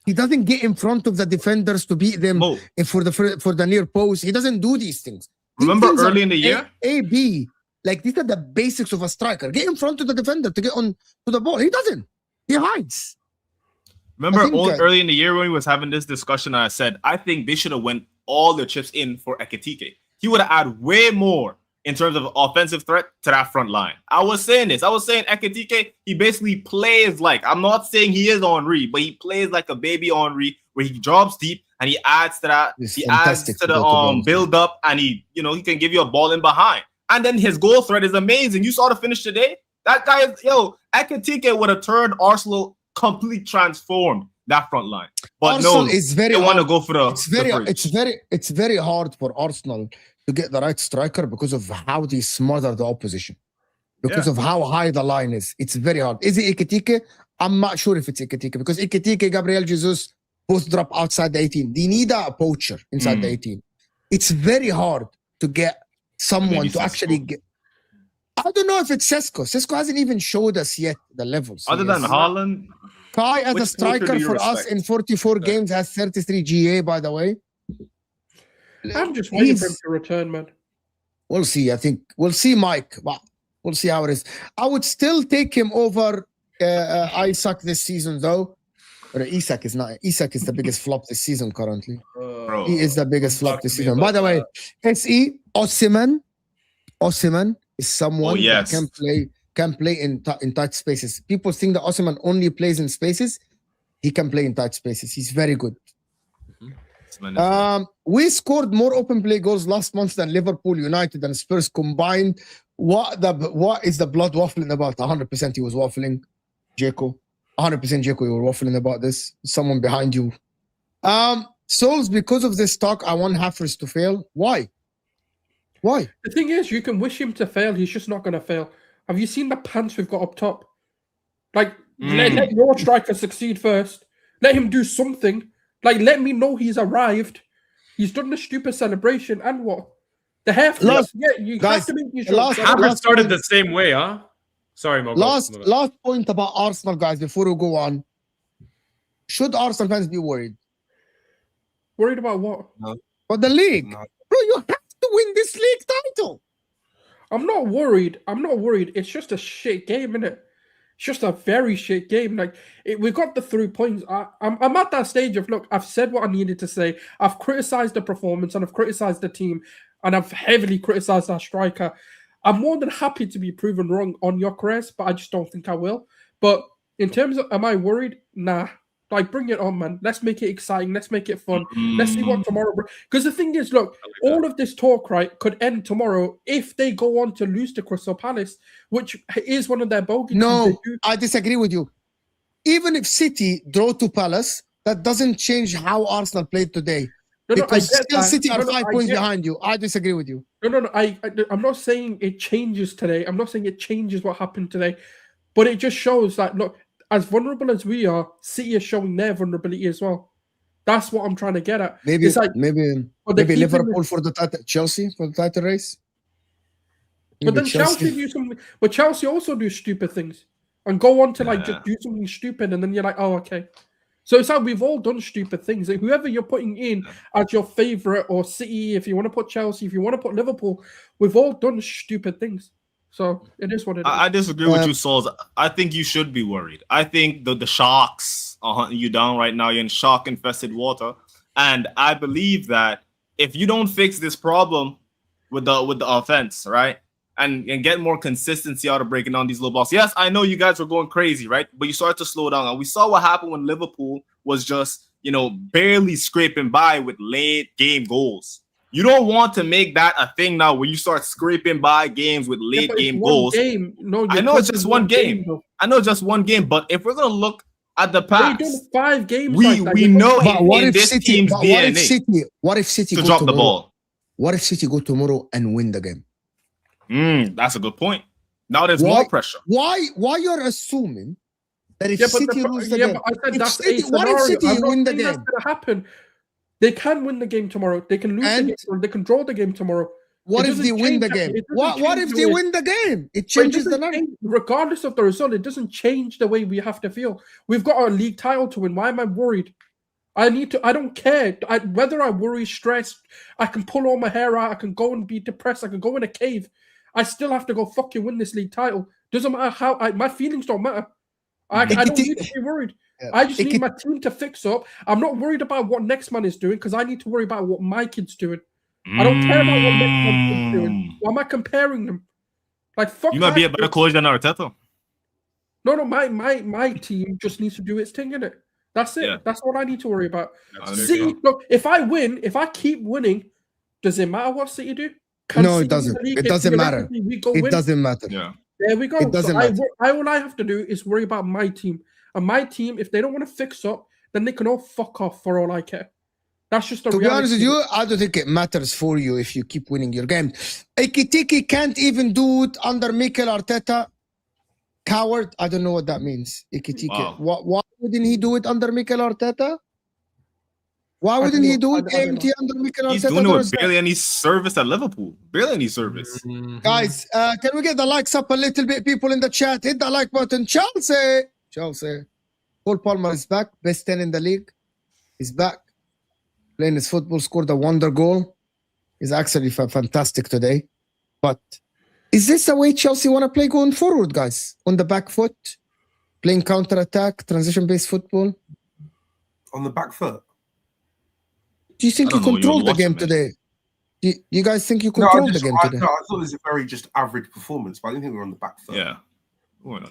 He doesn't get in front of the defenders to beat them for the near post. He doesn't do these things. Remember early in the year? A-B. Like, these are the basics of a striker. Get in front of the defender to get on to the ball. He doesn't. He hides. Remember early in the year when we was having this discussion, I said, I think they should have went all their chips in for Ekitike. He would have added way more in terms of offensive threat to that front line. I was saying this. I was saying Ekitike, he basically plays like, I'm not saying he is Henry, but he plays like a baby Henry where he drops deep and he adds to that. He adds to the build up and he can give you a ball in behind. And then his goal threat is amazing. You saw the finish today? That guy is, Ekitike would have turned Arsenal completely transformed that front line. But Arsenal no, is very they want to go for the it's very hard for Arsenal to get the right striker because of how they smother the opposition. Because of how high the line is. It's very hard. Is it Ekitike? I'm not sure if it's Ekitike because Ekitike, Gabriel Jesus both drop outside the 18. They need a poacher inside the 18. It's very hard to get someone to actually get. I don't know if it's Sesko. Sesko hasn't even showed us yet the levels. Other than Haaland. Kai as a striker for us in 44 games has 33 GA, by the way. I'm just waiting for him to return, man. We'll see. I think we'll see Mike. But we'll see how it is. I would still take him over Isak this season, though. But Isak is not. Isak is the biggest flop this season currently. He is the biggest flop this season. By the way, SE Osimhen is someone that can play in tight spaces. People think that Osimhen only plays in spaces. He can play in tight spaces. He's very good. We scored more open play goals last month than Liverpool, United, and Spurs combined. What is the blood waffling about? 100% he was waffling, Jaco. 100% Jaco, you were waffling about this. Someone behind you. Souls, because of this talk, I want Havertz to fail. Why? The thing is, you can wish him to fail. He's just not going to fail. Have you seen the pants we've got up top? Like, let your striker succeed first. Let him do something. Like, let me know he's arrived. He's done the stupid celebration and what? The hair flip. Last- Yeah, you guys, have to make the last- Havertz started the same way, huh? Sorry, Mo. Last point about Arsenal, guys, before we go on. Should Arsenal fans be worried? Worried about what? For the league? No. Bro, you have to win this league title. I'm not worried. It's just a shit game, innit? It's just a very shit game. Like we got the 3 points. I'm at that stage of look. I've said what I needed to say. I've criticized the performance and I've criticized the team, and I've heavily criticized our striker. I'm more than happy to be proven wrong on Gyokeres, but I just don't think I will. But in terms of, am I worried? Nah. Like, bring it on, man. Let's make it exciting. Let's make it fun. Let's see what tomorrow brings. Because the thing is, look, all of this talk, right, could end tomorrow if they go on to lose to Crystal Palace, which is one of their bogey teams. No, I disagree with you. Even if City draw to Palace, that doesn't change how Arsenal played today. Because still City are 5 points behind you. I disagree with you. No. I'm not saying it changes today. I'm not saying it changes what happened today. But it just shows that, look, as vulnerable as we are, City is showing their vulnerability as well. That's what I'm trying to get at. Maybe it's like, maybe Liverpool for the title, Chelsea for the title race. But then Chelsea do something. But Chelsea also do stupid things and go on to just do something stupid, and then you're like, oh, okay. So it's like we've all done stupid things. Like, whoever you're putting in as your favorite, or City, if you want to put Chelsea, if you want to put Liverpool, we've all done stupid things. So it is what it is. I disagree with you, Souls. I think you should be worried. I think the sharks are hunting you down right now. You're in shark-infested water. And I believe that if you don't fix this problem with the offense, right, and get more consistency out of breaking down these low balls. Yes, I know you guys were going crazy, right? But you started to slow down. And we saw what happened when Liverpool was just, barely scraping by with late game goals. You don't want to make that a thing now where you start scraping by games with late game goals. No, I know it's just one game. I know it's just one game, but if we're gonna look at the past, 5 games. We know in this team's DNA. What if City to drop the ball? What if City go tomorrow and win the game? That's a good point. Now there's more pressure. Why you're assuming that if City lose the game? But I said that's a what if City win the game? That's gonna happen. They can win the game tomorrow. They can lose the game tomorrow. They can draw the game tomorrow. What if they win the game? What if they win the game? It changes the narrative. Regardless of the result, it doesn't change the way we have to feel. We've got a league title to win. Why am I worried? I don't care. Whether I worry, stressed, I can pull all my hair out. I can go and be depressed. I can go in a cave. I still have to go fucking win this league title. Doesn't matter how. My feelings don't matter. I don't need to be worried. Yeah. I just need my team to fix up. I'm not worried about what next man is doing because I need to worry about what my kid's doing. I don't care about what next man's doing. Why am I comparing them? Like, fuck. You might be a better coach than Arteta. No, my team just needs to do its thing, innit? That's it. Yeah. That's what I need to worry about. See, look, if I win, if I keep winning, does it matter what City do? No, it doesn't. It doesn't matter. It doesn't matter. Yeah. There we go. It doesn't matter. All I have to do is worry about my team. And my team, if they don't want to fix up, then they can all fuck off for all I care. That's just the reality. To be honest with you, I don't think it matters for you if you keep winning your game. Ekitike can't even do it under Mikel Arteta. Coward. I don't know what that means. Ekitike. Wow. Why wouldn't he do it under Mikel Arteta? Why wouldn't he do it AMT under Mikel Arteta? He's doing it with barely any service at Liverpool. Barely any service. Guys, can we get the likes up a little bit? People in the chat, hit the like button. Chelsea. Cole Palmer is back. Best 10 in the league. He's back. Playing his football. Scored a wonder goal. He's actually fantastic today. But is this the way Chelsea want to play going forward, guys? On the back foot? Playing counter-attack, transition-based football? On the back foot? Do you think you controlled the game today? You guys think you controlled the game today? No, I thought it was a very just average performance, but I didn't think we were on the back foot. Yeah.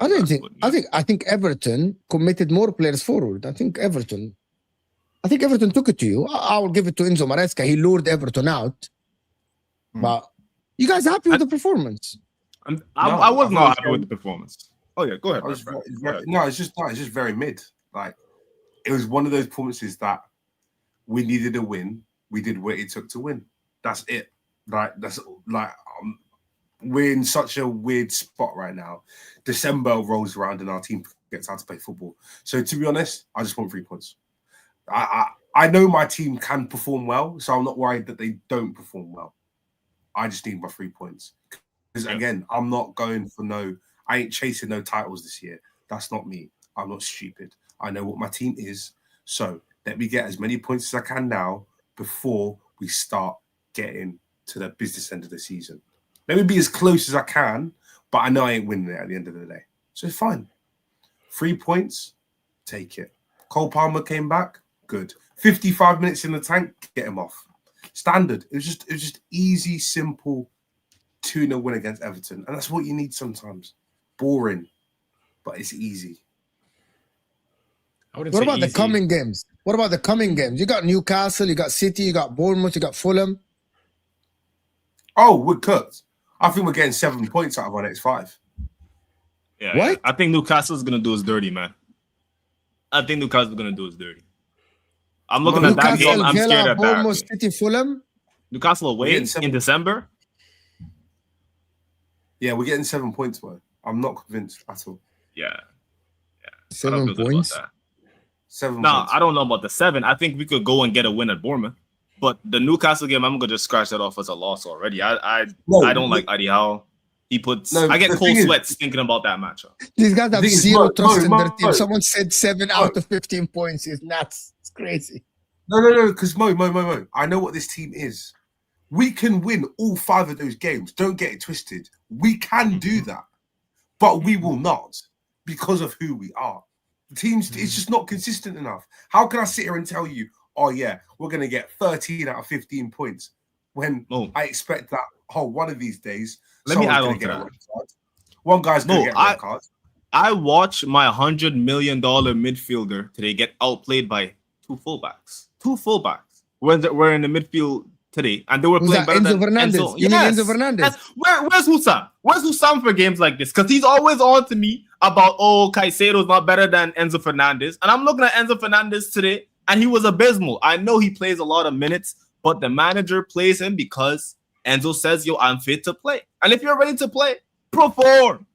I think Everton committed more players forward. I think Everton took it to you. I will give it to Enzo Maresca. He lured Everton out. But you guys happy with the performance? I was not happy with the performance. Oh yeah, go ahead. It's just very mid. Like, it was one of those performances that we needed a win. We did what it took to win. That's it. We're in such a weird spot right now. December rolls around and our team gets out to play football. So to be honest, I just want 3 points. I I know my team can perform well, so I'm not worried that they don't perform well. I just need my 3 points. Because again, I'm not going for I ain't chasing no titles this year. That's not me. I'm not stupid. I know what my team is. So let me get as many points as I can now before we start getting to the business end of the season. Let me be as close as I can, but I know I ain't winning it at the end of the day. So it's fine. 3 points, take it. Cole Palmer came back, good. 55 minutes in the tank, get him off. Standard. It was just easy, simple 2-0 win against Everton. And that's what you need sometimes. Boring, but it's easy. What about the coming games? What about the coming games? You got Newcastle, you got City, you got Bournemouth, you got Fulham. Oh, we're cooked. I think we're getting 7 points out of our next 5. Yeah, what? Yeah. I think Newcastle's going to do us dirty, man. I think Newcastle's going to do us dirty. I'm looking at that game. I'm scared at Bournemouth, that. City, Fulham. Newcastle away in December. Yeah, we're getting 7 points, man. I'm not convinced at all. Yeah. 7 points? 7 No, points. I don't know about the 7. I think we could go and get a win at Bournemouth. But the Newcastle game, I'm gonna just scratch that off as a loss already. I don't like Eddie Howe. He puts. I get cold sweats thinking about that matchup. These guys have zero trust in their team. Someone said 7 out of 15 points is nuts. It's crazy. No. Because Mo. I know what this team is. We can win all 5 of those games. Don't get it twisted. We can do that, but we will not because of who we are. The team's it's just not consistent enough. How can I sit here and tell you, oh yeah, we're going to get 13 out of 15 points when I expect that one of these days, let me add on to that. One guy's going to get a red card. I watched my $100 million midfielder today get outplayed by 2 fullbacks. 2 fullbacks. We're in the midfield today, and they were playing better Enzo than Fernandez. Enzo. You mean Enzo Fernandez? Where's Hussam? Where's Hussam for games like this? Because he's always on to me about, Caicedo's not better than Enzo Fernandez. And I'm looking at Enzo Fernandez today, and he was abysmal. I know he plays a lot of minutes, but the manager plays him because Enzo says, yo, I'm fit to play. And if you're ready to play, perform.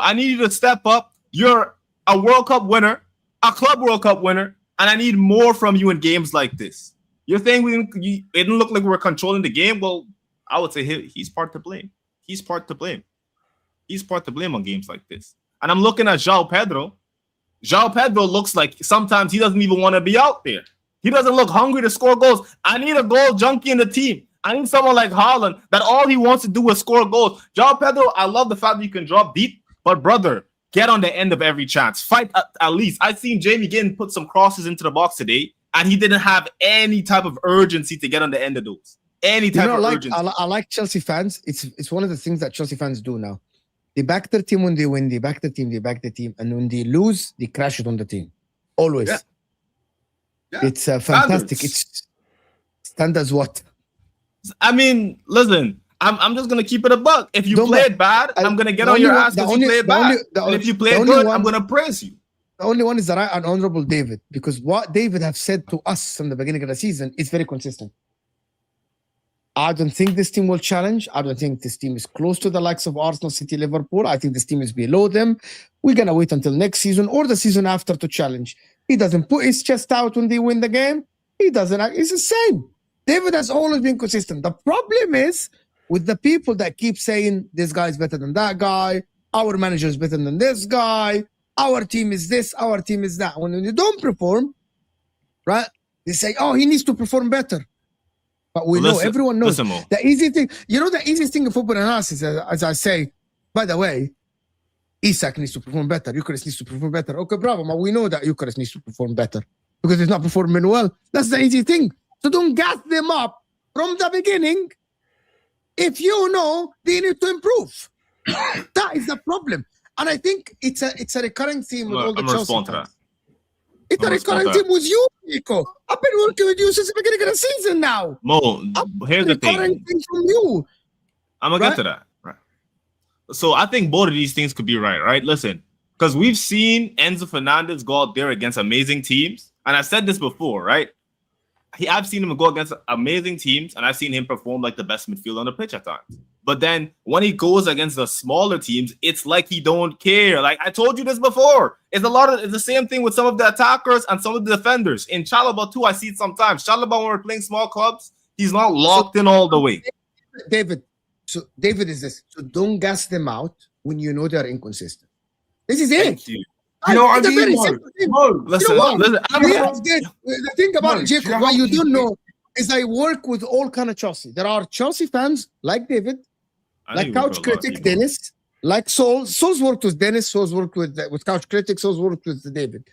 I need you to step up. You're a World Cup winner, a Club World Cup winner, and I need more from you in games like this. You're saying it didn't look like we were controlling the game. Well, I would say he's part to blame. He's part to blame on games like this. And I'm looking at João Pedro. João Pedro looks like sometimes he doesn't even want to be out there. He doesn't look hungry to score goals. I need a goal junkie in the team. I need someone like Haaland that all he wants to do is score goals. João Pedro, I love the fact that you can drop deep, but brother, get on the end of every chance. Fight at least. I've seen Jamie Ginn put some crosses into the box today, and he didn't have any type of urgency to get on the end of those. Any type of urgency. I like Chelsea fans. It's one of the things that Chelsea fans do now. They back their team when they win. They back the team. And when they lose, they crash it on the team. Always. Yeah. It's fantastic. It's standards what? I mean, listen, I'm just going to keep it a buck. If you play it bad, I'm going to get on your ass because you play it bad. And if you play it good, I'm going to praise you. The only one is that I honorable David, because what David have said to us from the beginning of the season is very consistent. I don't think this team will challenge. I don't think this team is close to the likes of Arsenal, City, Liverpool. I think this team is below them. We're going to wait until next season or the season after to challenge. He doesn't put his chest out when they win the game. He doesn't. It's the same. David has always been consistent. The problem is with the people that keep saying this guy is better than that guy. Our manager is better than this guy. Our team is this. Our team is that. When you don't perform, right, they say, oh, he needs to perform better. But everyone knows. The easy thing, the easiest thing in football analysis, as I say, by the way, Isak needs to perform better. Gyokeres needs to perform better. Okay, bravo. But we know that Gyokeres needs to perform better because he's not performing well. That's the easy thing. So don't gas them up from the beginning if you know they need to improve. That is the problem. And I think it's a recurring theme with all the Chelsea fans. It's a recurring theme with you, Nico. I've been working with you since the beginning of the season now. Mo, here's the thing. From you. I'm going to get to that. Right. So I think both of these things could be right? Listen, because we've seen Enzo Fernandez go out there against amazing teams. And I said this before, right? I've seen him go against amazing teams, and I've seen him perform like the best midfielder on the pitch at times. But then when he goes against the smaller teams, it's like he don't care. Like I told you this before, it's the same thing with some of the attackers and some of the defenders. In Chalobah too, I see it sometimes. Chalobah, when we're playing small clubs, he's not locked in all the way. David, so David is this. So don't gas them out when you know they're inconsistent. This is it. Thank you. You know what I mean? Listen. The thing about Jacob, what you don't know is I work with all kind of Chelsea. There are Chelsea fans like David, like Couch Critic Dennis, like Sol. Sol's worked with Dennis. Sol's worked with Couch Critic. Sol's worked with David.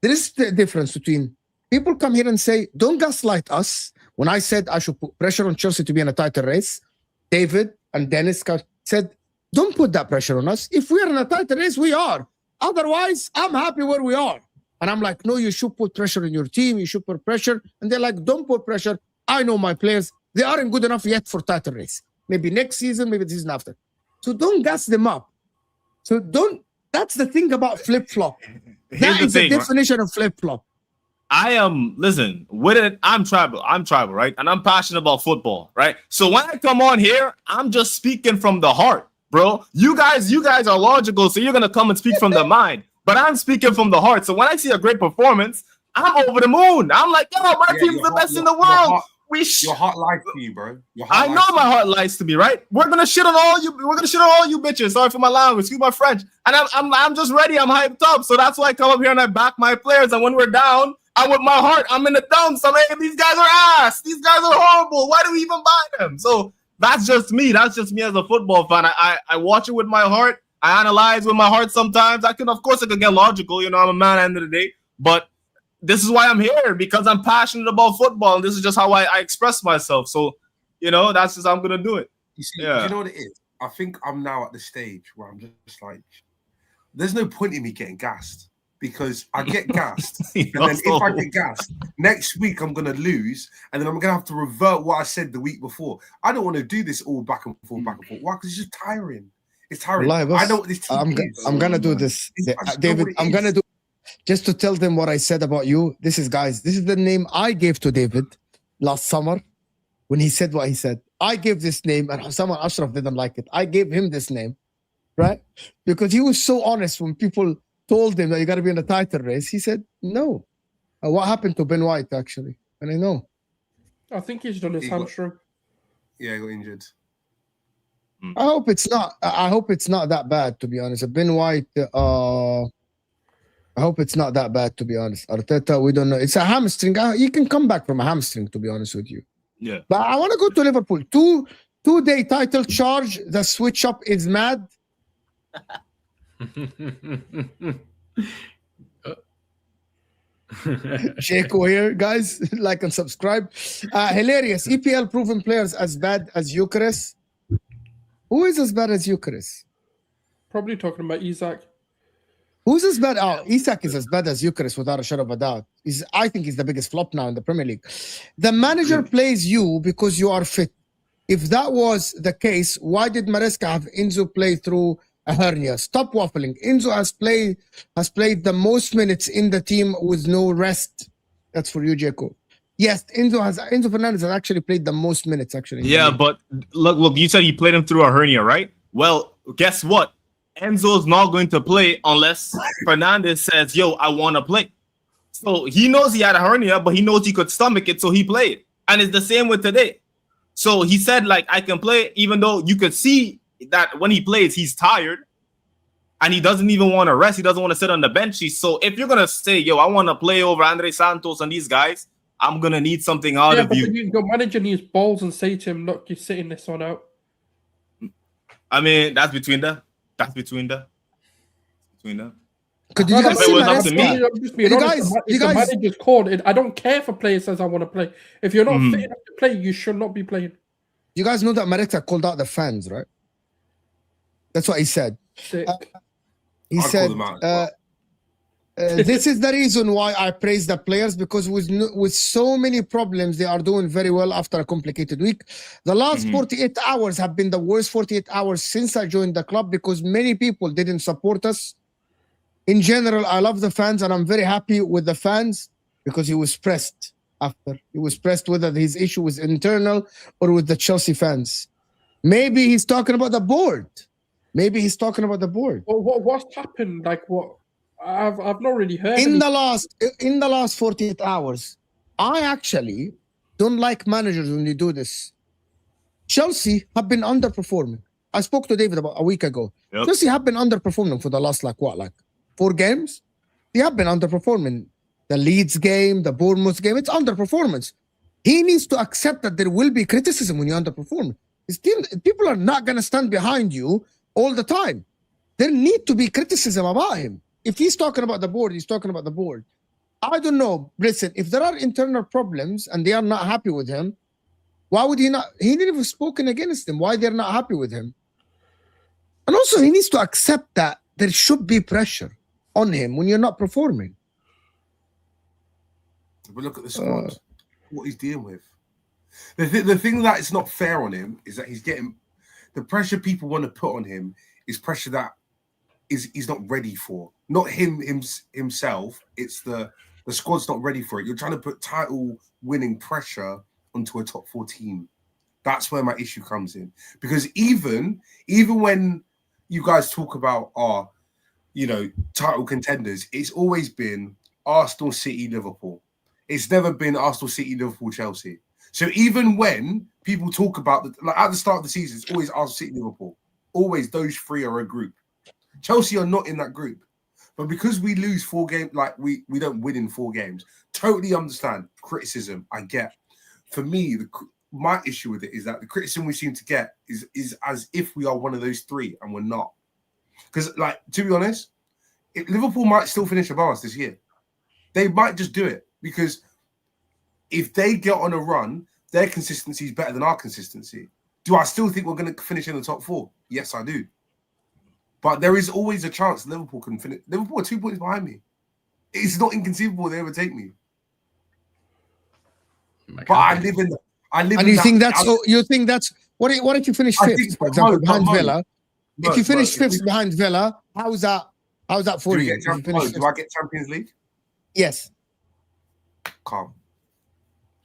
There is the difference between people come here and say, don't gaslight us. When I said I should put pressure on Chelsea to be in a title race, David and Dennis said, don't put that pressure on us. If we are in a title race, we are. Otherwise, I'm happy where we are. And I'm like, no, you should put pressure on your team. You should put pressure. And they're like, don't put pressure. I know my players. They aren't good enough yet for title race. Maybe next season, maybe the season after. So don't gas them up. So that's the thing about flip-flop. That is the definition of flip-flop. I am, listen, with it, I'm tribal, right? And I'm passionate about football, right? So when I come on here, I'm just speaking from the heart, bro. You guys are logical, so you're going to come and speak from the mind. But I'm speaking from the heart. So when I see a great performance, I'm over the moon. I'm like, yo, my team's the best in the world. Your heart lies to you, bro. I know my heart lies to me, right? We're gonna shit on all you. We're gonna shit on all you bitches. Sorry for my language, excuse my French. And I'm just ready. I'm hyped up. So that's why I come up here and I back my players. And when we're down, I'm with my heart. I'm in the dumps. I'm like, these guys are ass. These guys are horrible. Why do we even buy them? So that's just me. That's just me as a football fan. I watch it with my heart. I analyze with my heart sometimes. I can get logical. You know, I'm a man at the end of the day. But this is why I'm here, because I'm passionate about football, and this is just how I express myself. So, you know, that's just how I'm gonna do it. You see, you know what it is? I think I'm now at the stage where I'm just like, there's no point in me getting gassed, because I get gassed, and then if I get gassed, next week I'm gonna lose, and then I'm gonna have to revert what I said the week before. I don't want to do this all back and forth. Why? Because it's just tiring. It's tiring. I know what this team is. I'm gonna do this, David. I'm gonna do. Just to tell them what I said about you, this is the name I gave to David last summer when he said what he said. I gave this name, and someone Ashraf didn't like it. I gave him this name, right? Because he was so honest when people told him that you got to be in the title race. He said, no. What happened to Ben White, actually? And I know. I think he's done his hamstring. Yeah, he got injured. I hope it's not that bad, to be honest. Ben White, I hope it's not that bad, to be honest. Arteta, we don't know. It's a hamstring. He can come back from a hamstring, to be honest with you. Yeah. But I want to go to Liverpool. Two-day title charge. The switch up is mad. Jaco here, guys. Like and subscribe. Hilarious. EPL proven players as bad as Gyokeres. Who is as bad as Gyokeres? Probably talking about Isak. Who's as bad? Oh, Isak is as bad as Gyokeres without a shadow of a doubt. I think he's the biggest flop now in the Premier League. The manager plays you because you are fit. If that was the case, why did Maresca have Enzo play through a hernia? Stop waffling. Enzo has played the most minutes in the team with no rest. That's for you, Jaco. Yes, Enzo Fernandez has actually played the most minutes, actually. Yeah, but look, you said he played him through a hernia, right? Well, guess what? Enzo's not going to play unless Fernandez says, yo, I want to play. So he knows he had a hernia, but he knows he could stomach it, so he played. And it's the same with today. So he said, like, I can play, even though you could see that when he plays, he's tired. And he doesn't even want to rest. He doesn't want to sit on the bench. So if you're going to say, yo, I want to play over Andre Santos and these guys, I'm going to need something out of you. Your manager needs balls and say to him, look, you're sitting this one out. I mean, that's between them. That's between them. Could you guys see the manager's called. I don't care if a player says I want to play. If you're not fit enough to play, you should not be playing. You guys know that Maresca called out the fans, right? That's what he said. He said, this is the reason why I praise the players, because with so many problems, they are doing very well after a complicated week. The last 48 hours have been the worst 48 hours since I joined the club, because many people didn't support us. In general, I love the fans, and I'm very happy with the fans because he was pressed. after. He was pressed whether his issue was internal or with the Chelsea fans. Maybe he's talking about the board. Maybe he's talking about the board. Well, what's happened? Like what? I've not really heard. In the last 48 hours, I actually don't like managers when you do this. Chelsea have been underperforming. I spoke to David about a week ago. Yep. Chelsea have been underperforming for the last 4 games. They have been underperforming. The Leeds game, the Bournemouth game, it's underperformance. He needs to accept that there will be criticism when you underperform. His team, people are not going to stand behind you all the time. There need to be criticism about him. If he's talking about the board, he's talking about the board. I don't know. Listen, if there are internal problems and they are not happy with him, why would he not? He didn't even spoken against them. Why they're not happy with him? And also, he needs to accept that there should be pressure on him when you're not performing. But look at the squad, what he's dealing with. The thing that is not fair on him is that he's getting the pressure people want to put on him is pressure that he's not ready for. Not himself. It's the squad's not ready for it. You're trying to put title winning pressure onto a top 4 team. That's where my issue comes in. Because even when you guys talk about title contenders, it's always been Arsenal, City, Liverpool. It's never been Arsenal, City, Liverpool, Chelsea. So even when people talk about at the start of the season, it's always Arsenal, City, Liverpool. Always those 3 are a group. Chelsea are not in that group. But because we lose 4 games, we don't win in 4 games. Totally understand criticism. I get. For me, my issue with it is that the criticism we seem to get is as if we are one of those 3 and we're not. Because to be honest, Liverpool might still finish above us this year. They might just do it. Because if they get on a run, their consistency is better than our consistency. Do I still think we're going to finish in the top 4? Yes, I do. But there is always a chance Liverpool can finish. Liverpool are 2 points behind me. It's not inconceivable they overtake me. But I live in. And you think that's? You think that's? What if you finish 5th, for example, behind Villa? If you finish 5th behind Villa, how's that for you? Do I get Champions League? Yes. Calm.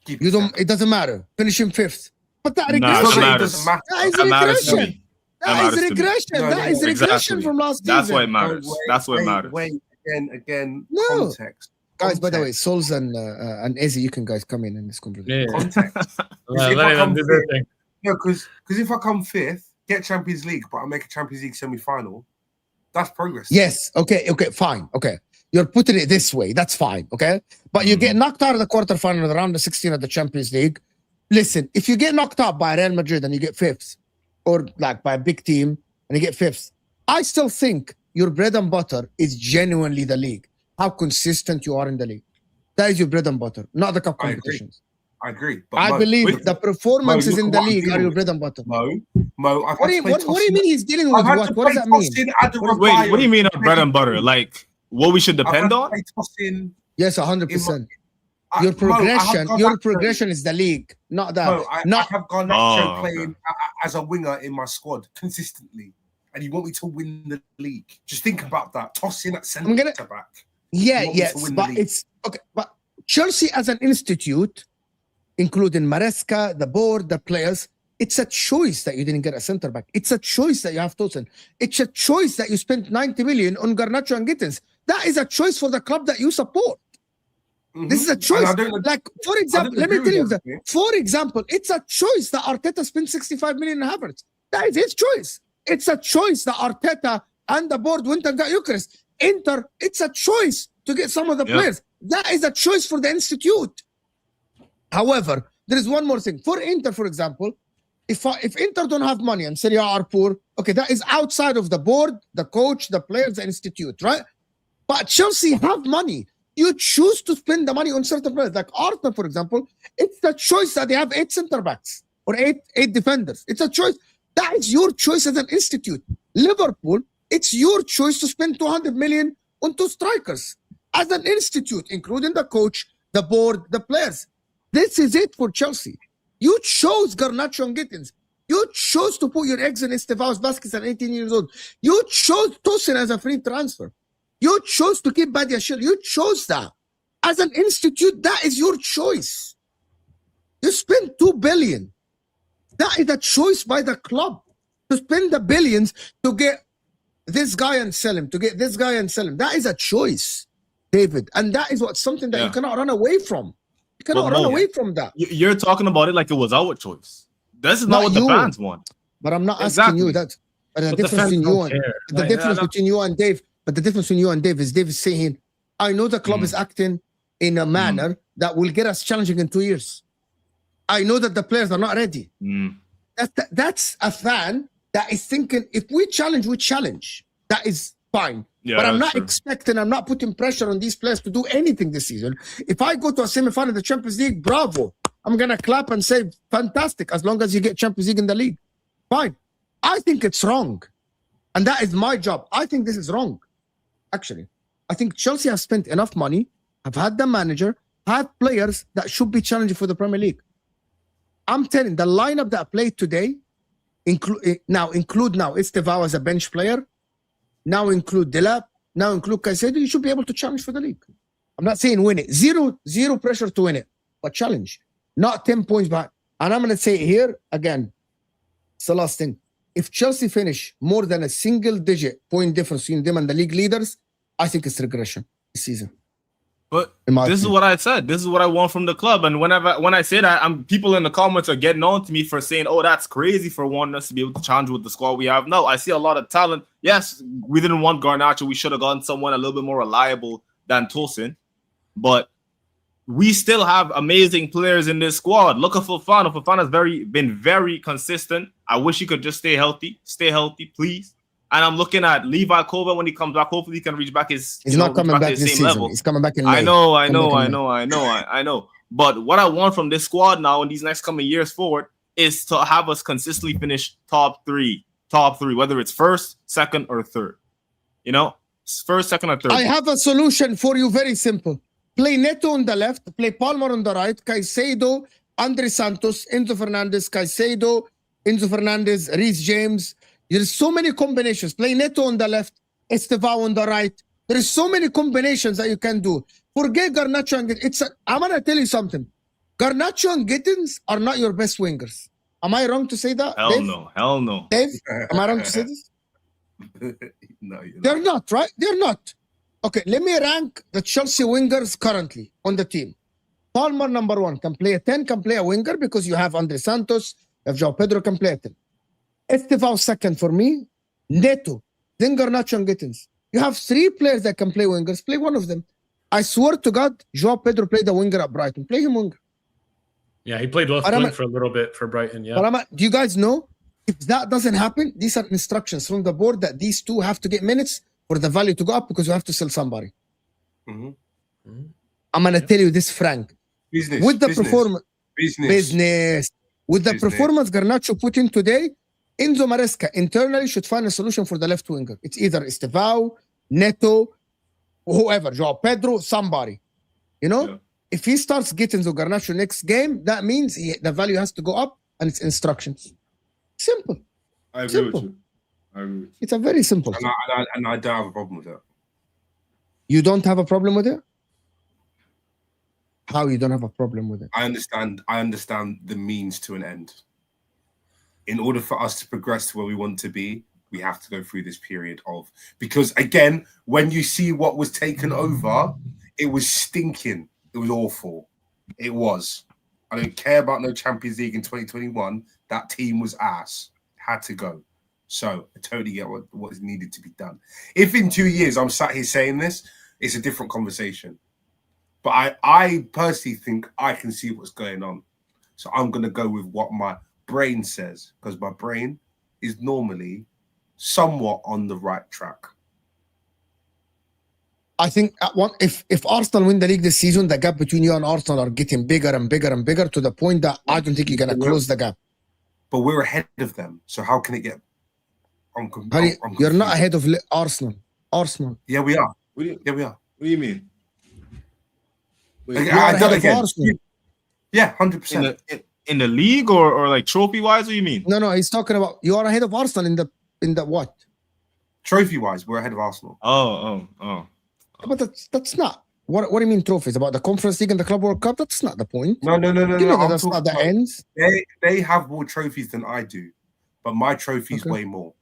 You don't. It doesn't matter. Finishing 5th, but that doesn't matter. That is regression. That is regression. That is regression from last season. That's what matters. That's what matters. Wait, again. No. Context. Guys, by the way, Souls and Izzy, you can guys come in this conversation. Yeah. Context. Because if I come 5th, get Champions League, but I make a Champions League semi-final, that's progress. Yes. Okay. Fine. Okay. You're putting it this way. That's fine. Okay. But you get knocked out of the quarterfinal of the round of 16 of the Champions League. Listen, if you get knocked out by Real Madrid and you get 5th, or by a big team and you get 5th, I still think your bread and butter is genuinely the league. How consistent you are in the league. That is your bread and butter, not the cup competitions. I agree. But I believe the performances in the league are your bread and butter. Mo, what do you mean he's dealing with what? What does that mean? Wait, what do you mean bread and butter? Like what we should depend on? Yes, 100%. Your progression is the league, not that. No, I have Garnacho playing as a winger in my squad consistently, and you want me to win the league. Just think about that. Toss in at centre back. Yes, but it's okay. But Chelsea as an institute, including Maresca, the board, the players, it's a choice that you didn't get a centre back. It's a choice that you have Tosin. It's a choice that you spent 90 million on Garnacho and Gittins. That is a choice for the club that you support. Mm-hmm. This is a choice. For example, let me tell you that. For example, it's a choice that Arteta spent 65 million on Havertz. That is his choice. It's a choice that Arteta and the board went and got Gyokeres. Inter, it's a choice to get some of the players. That is a choice for the institute. However, there is one more thing. For Inter, for example, if Inter don't have money and Serie A are poor, okay, that is outside of the board, the coach, the players, the institute, right? But Chelsea have money. You choose to spend the money on certain players. Like Arsenal, for example, it's the choice that they have 8 center backs or eight defenders. It's a choice. That is your choice as an institute. Liverpool, it's your choice to spend 200 million on 2 strikers as an institute, including the coach, the board, the players. This is it for Chelsea. You chose Garnacho and Gittins. You chose to put your eggs in Estevaos Vasquez at 18 years old. You chose Tosin as a free transfer. You chose to keep Badiashile. You chose that. As an institute, that is your choice. You spend 2 billion. That is a choice by the club to spend the billions to get this guy and sell him, to get this guy and sell him. That is a choice, David. And that is what something that you cannot run away from. You cannot run away from that. You're talking about it like it was our choice. This is not what the fans want. But I'm not asking you that. But the difference between you and the difference between you and Dave, but the difference between you and Dave is Dave is saying, I know the club is acting in a manner that will get us challenging in 2 years. I know that the players are not ready. That's a fan that is thinking, if we challenge, we challenge. That is fine. Yeah, but I'm not expecting, I'm not putting pressure on these players to do anything this season. If I go to a semi-final of the Champions League, bravo. I'm going to clap and say, fantastic, as long as you get Champions League in the league. Fine. I think it's wrong. And that is my job. I think this is wrong, actually. I think Chelsea have spent enough money, have had the manager, had players that should be challenging for the Premier League. I'm telling the lineup that played today, include now Estevao as a bench player, now include Delap, now include Caicedo, you should be able to challenge for the league. I'm not saying win it. Zero pressure to win it, but challenge. Not 10 points back. And I'm going to say it here again. It's the last thing. If Chelsea finish more than a single-digit point difference between them and the league leaders, I think it's regression this season. But this is what I said. This is what I want from the club. And when I say that, people in the comments are getting on to me for saying, "Oh, that's crazy for wanting us to be able to challenge with the squad we have." No, I see a lot of talent. Yes, we didn't want Garnacho. We should have gotten someone a little bit more reliable than Tosin. But we still have amazing players in this squad. Look at Fofana. Fofana's been very consistent. I wish he could just stay healthy. Stay healthy, please. And I'm looking at Levi Kova when he comes back. Hopefully, he can reach back his. He's not coming back this season. Level. He's coming back in May. I know. But what I want from this squad now in these next coming years forward is to have us consistently finish top three, whether it's first, second, or third. You know, first, second, or third. I have a solution for you. Very simple. Play Neto on the left. Play Palmer on the right. Caicedo, Andre Santos, Enzo Fernandez, Caicedo, Enzo Fernandez, Reece James. There's so many combinations. Play Neto on the left, Estevao on the right. There is so many combinations that you can do. Forget Garnacho and Gittins. I'm going to tell you something. Garnacho and Gittins are not your best wingers. Am I wrong to say that? Hell Dave? No. Hell no. Dave, am I wrong to say this? No, they're not, right? They're not. Okay, let me rank the Chelsea wingers currently on the team. Palmer, number 1, can play a 10, can play a winger because you have Andre Santos, you have João Pedro, can play a 10. Estevao second for me, Neto, then Garnacho and Gittins. You have 3 players that can play wingers. Play one of them. I swear to God, João Pedro played the winger at Brighton. Play him winger. Yeah, he played left wing for a little bit for Brighton. Yeah. But do you guys know if that doesn't happen? These are instructions from the board that these 2 have to get minutes for the value to go up because you have to sell somebody. I'm gonna tell you this, Frank. With the performance, with the performance Garnacho put in today. Enzo Maresca internally should find a solution for the left winger. It's either Estevao, Neto, whoever, João Pedro, somebody. You know, if he starts getting to Garnacho next game, that means the value has to go up and it's instructions. Simple. I agree with you. It's a very simple. And I don't have a problem with that. You don't have a problem with it? How you don't have a problem with it? I understand the means to an end. In order for us to progress to where we want to be, we have to go through this period of, because again, when you see what was taken over, it was stinking. It was awful. It was. I don't care about no Champions League in 2021. That team was ass. Had to go. So I totally get what is needed to be done. If in 2 years I'm sat here saying this, it's a different conversation. But I personally think I can see what's going on. So I'm going to go with what my brain says, because my brain is normally somewhat on the right track. I think if Arsenal win the league this season, the gap between you and Arsenal are getting bigger and bigger and bigger to the point that I don't think you're going to close the gap. But we're ahead of them. So how can it get... You're not ahead of Arsenal. Yeah, we are. Yeah, we are. What do you mean? I done again. Yeah, 100%. In the league or like trophy wise? What do you mean? No, he's talking about you are ahead of Arsenal in the what? Trophy wise, we're ahead of Arsenal. Oh. But that's not. What do you mean trophies? About the Conference League and the Club World Cup? That's not the point. No. You know that that's not the ends. They have more trophies than I do, but my trophy's way more.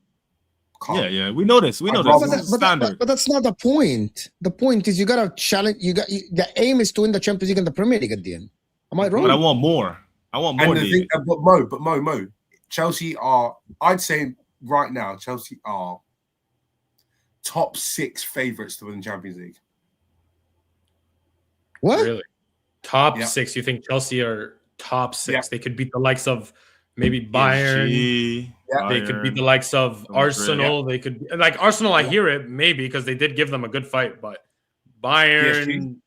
Yeah, we know this. We know this. Standard. But that's not the point. The point is you got to challenge. The aim is to win the Champions League and the Premier League at the end. Am I wrong? But I want more. But Mo, Chelsea are. I'd say right now, Chelsea are top 6 favorites to win the Champions League. What? Really? Top 6? You think Chelsea are top 6? Yeah. They could beat the likes of maybe Bayern. They could beat the likes of Arsenal. They could Arsenal. I hear it maybe because they did give them a good fight, but Bayern,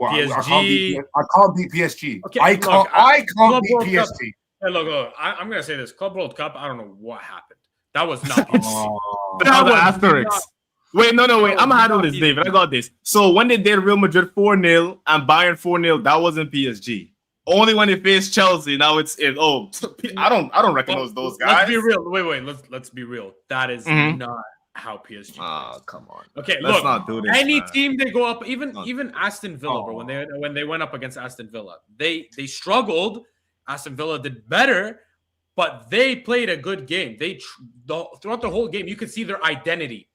PSG. I can't beat PSG. Okay, I can't beat PSG. Hey, look, I'm gonna say this: Club World Cup. I don't know what happened. That was not PSG. That was asterisks. Wait, no, wait. I'm gonna handle this, David. I got this. So when they did Real Madrid 4-0 and Bayern 4-0, that wasn't PSG. Only when they faced Chelsea, now it's I don't recognize those guys. Let's be real. Wait. Let's be real. That is not how PSG. Oh, come on. Okay, let's not do this. Any team they go up, even Aston Villa, bro. When they went up against Aston Villa, they struggled. Aston Villa did better, but they played a good game. Throughout the whole game, you could see their identity.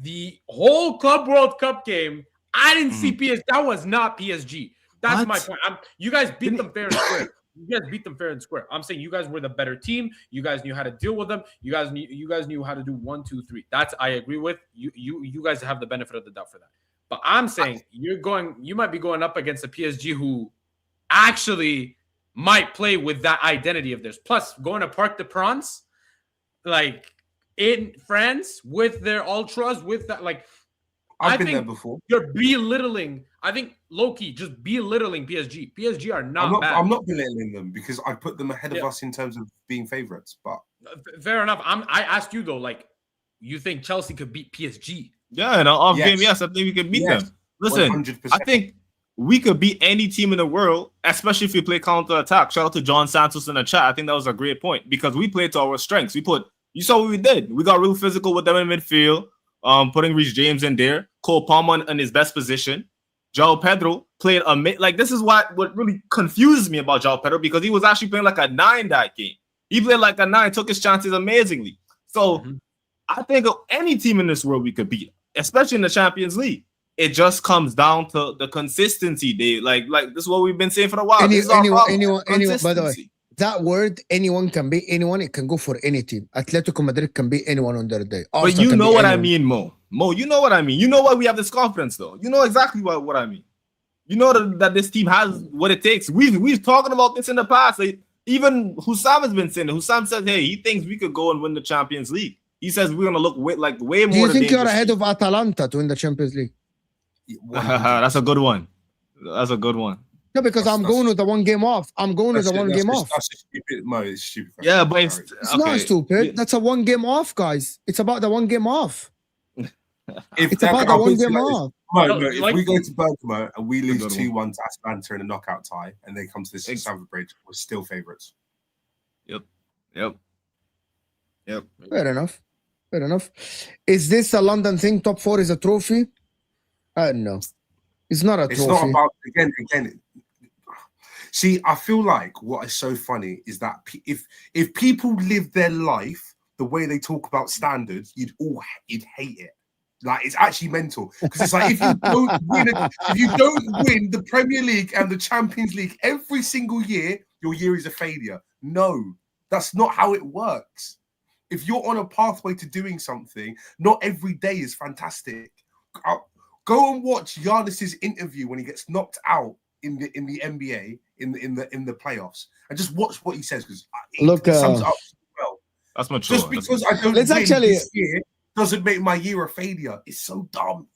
The whole Club World Cup game, I didn't see PSG. That was not PSG. That's my point. You guys beat them fair and square. You guys beat them fair and square. I'm saying you guys were the better team. You guys knew how to deal with them. You guys knew how to do 1, 2, 3. That's I agree with. You guys have the benefit of the doubt for that. But I'm saying you might be going up against a PSG who actually might play with that identity of theirs. Plus, going to Parc des Princes, like in France with their ultras, with that, like I've been there before. You're belittling. I think low-key just belittling PSG. PSG are not bad. I'm not belittling them because I put them ahead of us in terms of being favorites. But fair enough. I asked you though, like, you think Chelsea could beat PSG? Yeah, in an off game, yes, I think we could beat them. Listen, 100%. I think we could beat any team in the world, especially if we play counter-attack. Shout out to John Santos in the chat. I think that was a great point because we played to our strengths. You saw what we did. We got real physical with them in midfield, putting Reece James in there, Cole Palmer in his best position. João Pedro played this is what really confuses me about João Pedro because he was actually playing like a 9 that game. He played like a 9, took his chances amazingly. So I think of any team in this world we could beat, especially in the Champions League. It just comes down to the consistency, Dave. Like this is what we've been saying for a while. Anyone. By the way, that word, anyone can be anyone. It can go for any team. Atletico Madrid can be anyone on their day. But you know what I mean, Mo. You know what I mean. You know why we have this confidence, though. You know exactly what I mean. You know that this team has what it takes. We've talking about this in the past. Like, even Hussam has been saying it. Hussam says, hey, he thinks we could go and win the Champions League. He says we're gonna look way more. Do you think you're ahead of Atalanta to win the Champions League? That's a good one. No, because I'm going with the 1 game off. That's stupid. Mo, it's stupid. Yeah, but it's not stupid. That's a 1 game off, guys. It's about the 1 game off. It's about the 1 game off. If we go to Bergamo and we lose 2-1 to Atalanta in a knockout tie, and they come to this Stamford Bridge, we're still favourites. Yep. Fair enough. Is this a London thing? Top 4 is a trophy? No. It's not a trophy. It's not about again. See, I feel like what is so funny is that if people live their life the way they talk about standards, you'd hate it. Like, it's actually mental because it's like if you don't win the Premier League and the Champions League every single year, your year is a failure. No, that's not how it works. If you're on a pathway to doing something, not every day is fantastic. Go and watch Giannis's interview when he gets knocked out in the NBA in the playoffs, and just watch what he says because it sums up well. That's mature. Just because I don't win this year doesn't make my year a failure. It's so dumb.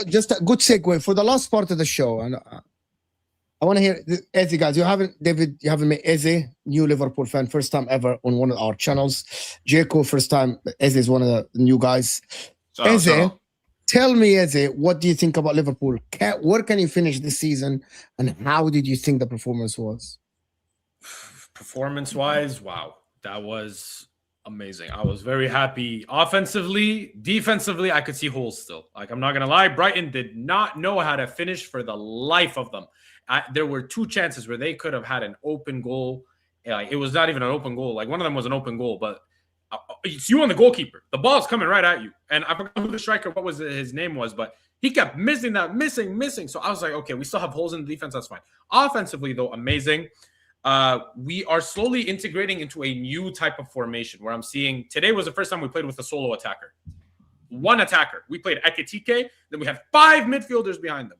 Just a good segue for the last part of the show, and I want to hear Eze, guys. You haven't met Eze, new Liverpool fan, first time ever on one of our channels. Jaco, first time. Eze is one of the new guys. Eze. Tell me, Eze, what do you think about Liverpool? Where can you finish this season, and how did you think the performance was? Performance-wise, wow, that was Amazing. I was very happy. Offensively, defensively, I could see holes still. Like, I'm not going to lie. Brighton did not know how to finish for the life of them. There were 2 chances where they could have had an open goal. Like, it was not even an open goal. Like, one of them was an open goal, but it's you and the goalkeeper. The ball's coming right at you. And I forgot who the striker, what was his name was, but he kept missing. So I was like, okay, we still have holes in the defense. That's fine. Offensively, though, amazing. We are slowly integrating into a new type of formation where I'm seeing today was the first time we played with a solo attacker. 1 attacker. We played Ekitike. Then we have 5 midfielders behind them.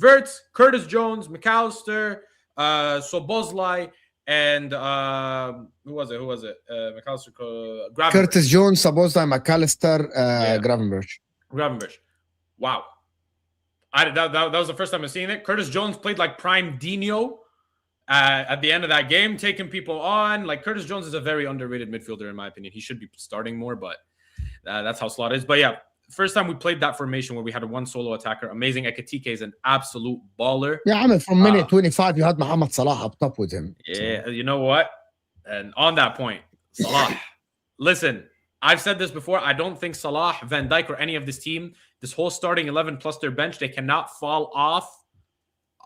Wirtz, Curtis Jones, McAllister, Szoboszlai, and who was it? McAllister, Gravenberch. Curtis Jones, Szoboszlai, McAllister, Gravenberch. Wow. That was the first time I've seen it. Curtis Jones played like prime Dino at the end of that game, taking people on. Like, Curtis Jones is a very underrated midfielder, in my opinion. He should be starting more, but that's how Slot is. But yeah, first time we played that formation where we had 1 solo attacker. Amazing. Ekitike is an absolute baller. Yeah, I mean, from minute 25, you had Mohamed Salah up top with him. Yeah, you know what? And on that point, Salah. Listen, I've said this before. I don't think Salah, Van Dijk, or any of this team, this whole starting 11 plus their bench, they cannot fall off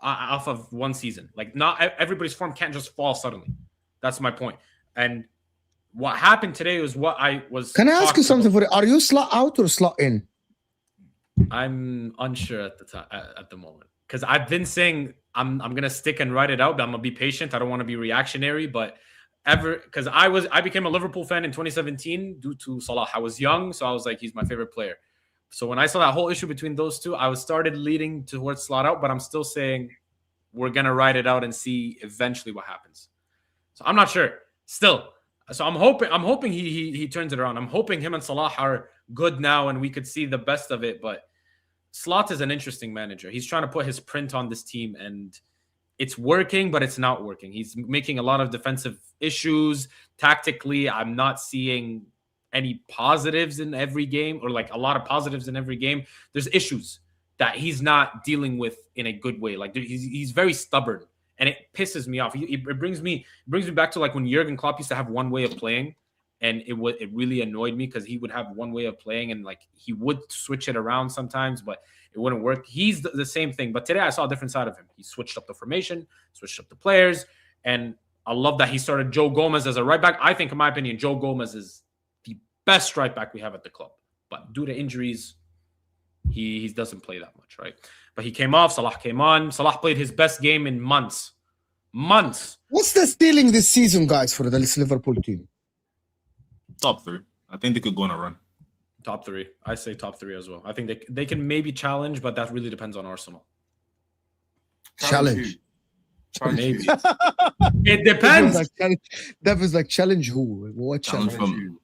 of one season. Like, not everybody's form can't just fall suddenly. That's my point. And what happened today was what I was. Can I ask you something? Are you slot out or slot in? I'm unsure at the moment, because I've been saying I'm gonna stick and write it out, but I'm gonna be patient. I don't want to be reactionary, but because I became a Liverpool fan in 2017 due to Salah. I was young, so I was like, he's my favorite player. So when I saw that whole issue between those two, I started leading towards slot out, but I'm still saying we're gonna write it out and see eventually what happens. So I'm not sure still. So I'm hoping he turns it around. I'm hoping him and Salah are good now and we could see the best of it. But Slot is an interesting manager. He's trying to put his print on this team, and it's working, but it's not working. He's making a lot of defensive issues. Tactically, I'm not seeing any positives in every game, or like a lot of positives in every game. There's issues that he's not dealing with in a good way. Like, he's very stubborn, and it pisses me off. It brings me back to like when Jurgen Klopp used to have one way of playing, and it really annoyed me because he would have one way of playing, and like he would switch it around sometimes, but it wouldn't work. He's the same thing, but today I saw a different side of him. He switched up the formation, switched up the players, and I love that he started Joe Gomez as a right back. I think, in my opinion, Joe Gomez is the best right back we have at the club, but due to injuries, he doesn't play that much, right? But he came off, Salah came on. Salah played his best game in months. What's the stealing this season, guys, for this Liverpool team? Top 3. I think they could go on a run. Top 3. I say top 3 as well. I think they can maybe challenge, but that really depends on Arsenal. Challenge. Maybe. It depends. That was like challenge who? What challenge? From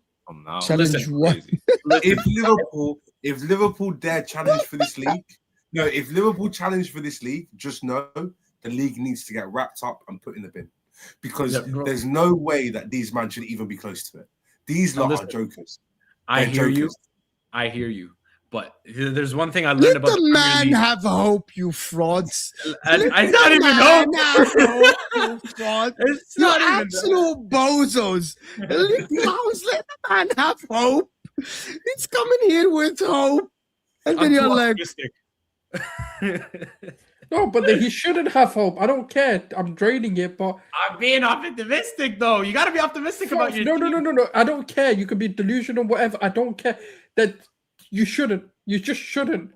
now. Challenge Listen, what? If Liverpool dare challenge for this league, if Liverpool challenge for this league, just know the league needs to get wrapped up and put in the bin, because there's no way that these men should even be close to it. These lot are jokers. I hear you. But there's one thing I learned about the man have hope, you frauds. I not even hope. You frauds. You're absolute bozos. Let the man have hope. It's coming here with hope. And then you're like... No, but he shouldn't have hope. I don't care. I'm draining it, but... I'm being optimistic, though. You got to be optimistic about your team. No. I don't care. You can be delusional, whatever. I don't care. That you shouldn't. You just shouldn't.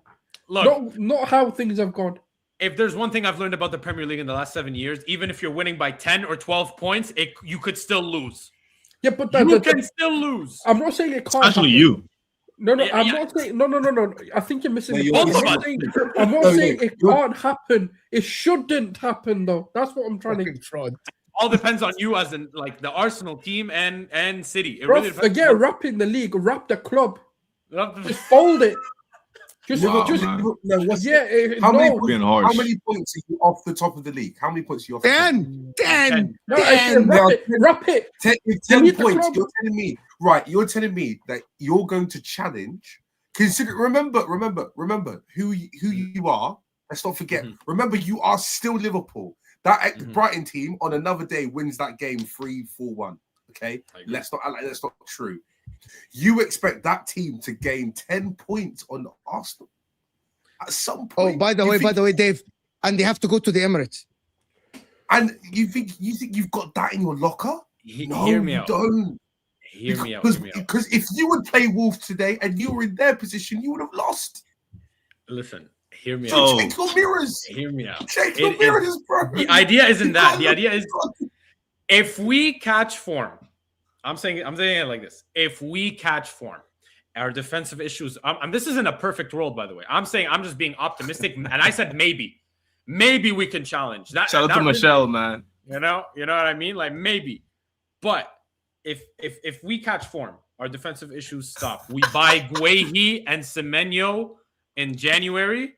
Look, not how things have gone. If there's one thing I've learned about the Premier League in the last 7 years, even if you're winning by 10 or 12 points, you could still lose. Yeah, but you can still lose. I'm not saying it can't. Especially happen. You. No, I'm not saying no. I think you're missing the point. I'm not saying it can't happen. It shouldn't happen, though. That's what I'm trying to fraud. All depends on you as in like the Arsenal team and City. It really depends. Forget wrapping the league, wrap the club. Just fold it. How many points are you off the top of the league? How many points are you off? 10. Wrap it. 10 points. You're telling me that you're going to challenge. Remember who you are. Let's not forget. Remember, you are still Liverpool. That Brighton team on another day wins that game 3-4-1. Okay, let's not act like that's not true. You expect that team to gain 10 points on Arsenal at some point? Oh, by the way, Dave, and they have to go to the Emirates. And you think you've got that in your locker? No, Hear me you out. don't. Hear me out. Because if you would play Wolves today and you were in their position, you would have lost. Listen, hear me So out. check your mirrors. Hear me out. Check your mirrors, bro. The idea isn't that. The idea is if we catch form, I'm saying it like this. If we catch form, our defensive issues, and this isn't a perfect world, by the way. I'm saying I'm just being optimistic, and I said maybe we can challenge that. Shout out to Michelle, man. You know what I mean? Like maybe, but if we catch form, our defensive issues stop. We buy Guehi and Semenyo in January.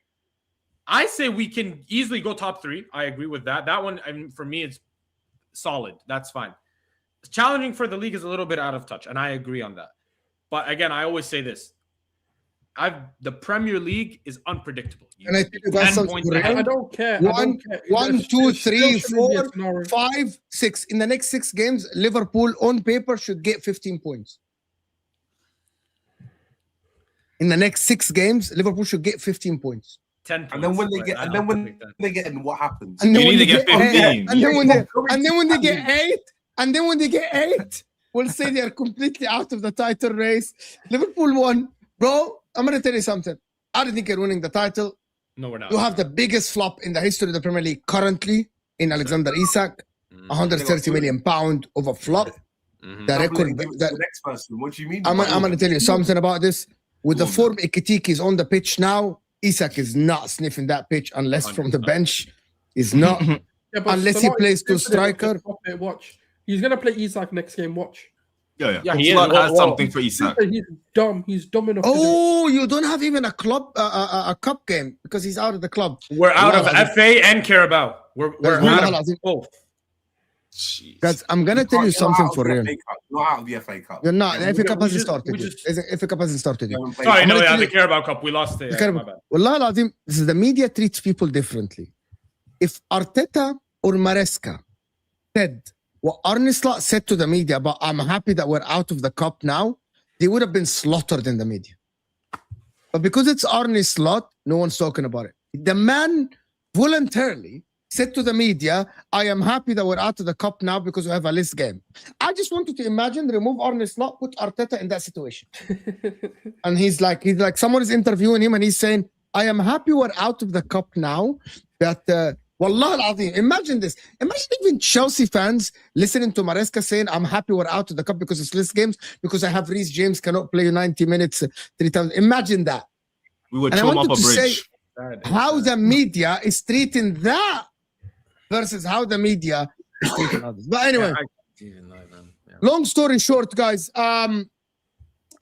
I say we can easily go top 3. I agree with that. That one, I mean, for me, it's solid. That's fine. Challenging for the league is a little bit out of touch, and I agree on that. But again, I always say this. The Premier League is unpredictable. And I think that's something I don't care. 1, 2, 3, 4, 5, 6. In the next 6 games, Liverpool on paper should get 15 points. In the next 6 games, Liverpool should get 15 points. 10 points. And then when they get in, what happens? And You need to get 15. And then when they get 8, we'll say they are completely out of the title race. Liverpool won. Bro, I'm going to tell you something. I don't think you're winning the title. No, we're not. You have the biggest flop in the history of the Premier League currently in Alexander Isak. 130 million pound of a flop. The record. The next person. What do you mean? I'm going to tell you something about this. With the form Ekitike is on the pitch now, Isak is not sniffing that pitch unless from the bench. He's not. Unless he plays to striker. Watch. He's going to play Isak next game. Watch. Yeah. He has something for Isak. He's dumb. He's dumb enough. Oh, you don't have even a club, a cup game because he's out of the club. We're out of FA and Carabao. We're out of both. Guys, I'm gonna tell you something for real. Not out of the FA Cup. You're not. The FA Cup hasn't started. FA Cup hasn't started. Sorry, no, the Carabao Cup. We lost it. My bad. Wallah al-Azim, this is the media treats people differently. If Arteta or Maresca said what Arne Slot said to the media about I'm happy that we're out of the cup now, they would have been slaughtered in the media. But because it's Arne Slot, no one's talking about it. The man voluntarily said to the media, I am happy that we're out of the cup now because we have a list game. I just wanted to imagine, remove Arne Slot, put Arteta in that situation. And he's like, someone is interviewing him and he's saying, I am happy we're out of the cup now. But Wallah al-Azim, imagine this. Imagine even Chelsea fans listening to Maresca saying, I'm happy we're out of the cup because it's list games, because I have Reece James cannot play 90 minutes 3 times. Imagine that. We would throw him up a bridge. How the media is treating that versus how the media is treating others. But anyway, long story short, guys, I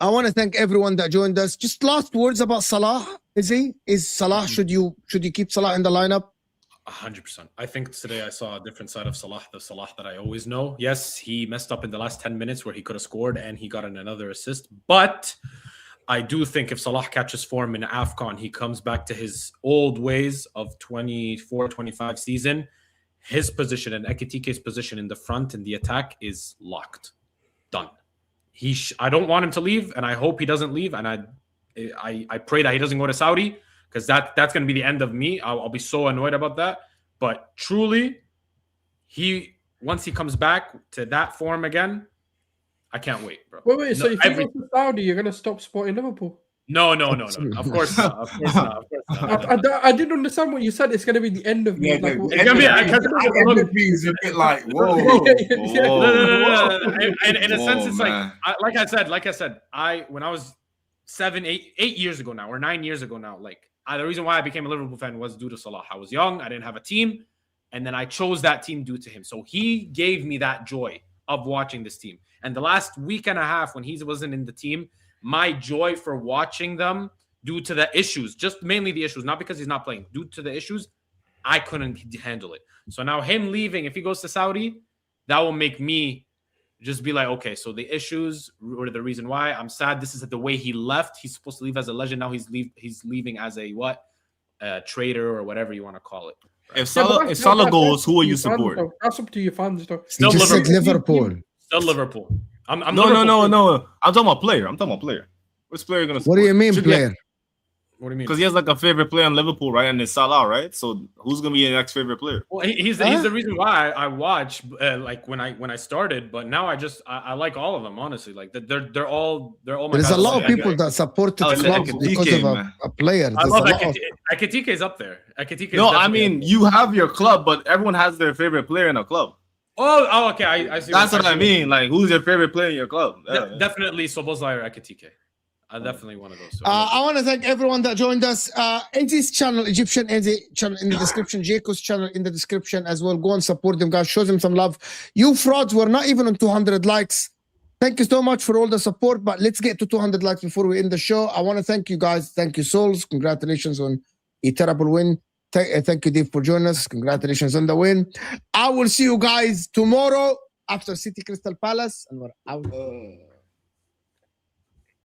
want to thank everyone that joined us. Just last words about Salah. Is Salah, should you keep Salah in the lineup? 100%. I think today I saw a different side of Salah, the Salah that I always know. Yes, he messed up in the last 10 minutes where he could have scored and he got another assist. But I do think if Salah catches form in AFCON, he comes back to his old ways of 24-25 season. His position and Ekitike's position in the front in the attack is locked. Done. I don't want him to leave, and I hope he doesn't leave. And I pray that he doesn't go to Saudi, because that's going to be the end of me. I'll be so annoyed about that. But truly, once he comes back to that form again, I can't wait, bro. Wait. So if you go to Saudi, you're going to stop supporting Liverpool? No. Of course not. Of course not. I didn't understand what you said. It's going to be the end of me. Yeah, like, it's going to be a bit like, whoa. No. In a sense, it's like I said, when I was 8 years ago now, or 9 years ago now, the reason why I became a Liverpool fan was due to Salah. I was young, I didn't have a team, and then I chose that team due to him. So he gave me that joy of watching this team. And the last week and a half when he wasn't in the team, my joy for watching them due to the issues, just mainly the issues, not because he's not playing, due to the issues, I couldn't handle it. So now him leaving, if he goes to Saudi, that will make me just be like, okay, so the issues were the reason why. I'm sad. This is the way he left. He's supposed to leave as a legend. Now he's leaving as a traitor or whatever you want to call it. Right? If Salah goes, who will you support? That's up to your fans, though. Still Liverpool. Still Liverpool. I'm No. Liverpool. I'm talking about player. Which player are you gonna support? What do you mean, Should player? What do you mean? Because he has like a favorite player in Liverpool, right? And it's Salah, right? So who's gonna be your next favorite player? Well, he's the reason why I watch like when I started, but now I like all of them, honestly. Like they're all my There's guys. a lot of people that support the club because of a player. I There's love a lot of- Ekitike is up there. Ekitike. No, I mean you have your club, but everyone has their favorite player in a club. Oh, okay. I see. That's what I mean. Like, who's your favorite player in your club? Definitely Sobozlai or Ekitike. Definitely one of those. I want to thank everyone that joined us. Eddie's channel, Egyptian Eddie channel in the description. Jaco's channel in the description as well. Go and support them, guys. Show them some love. You frauds were not even on 200 likes. Thank you so much for all the support, but let's get to 200 likes before we end the show. I want to thank you guys. Thank you, Souls. Congratulations on a terrible win. Thank you, Dave, for joining us. Congratulations on the win. I will see you guys tomorrow after City Crystal Palace, and we're out.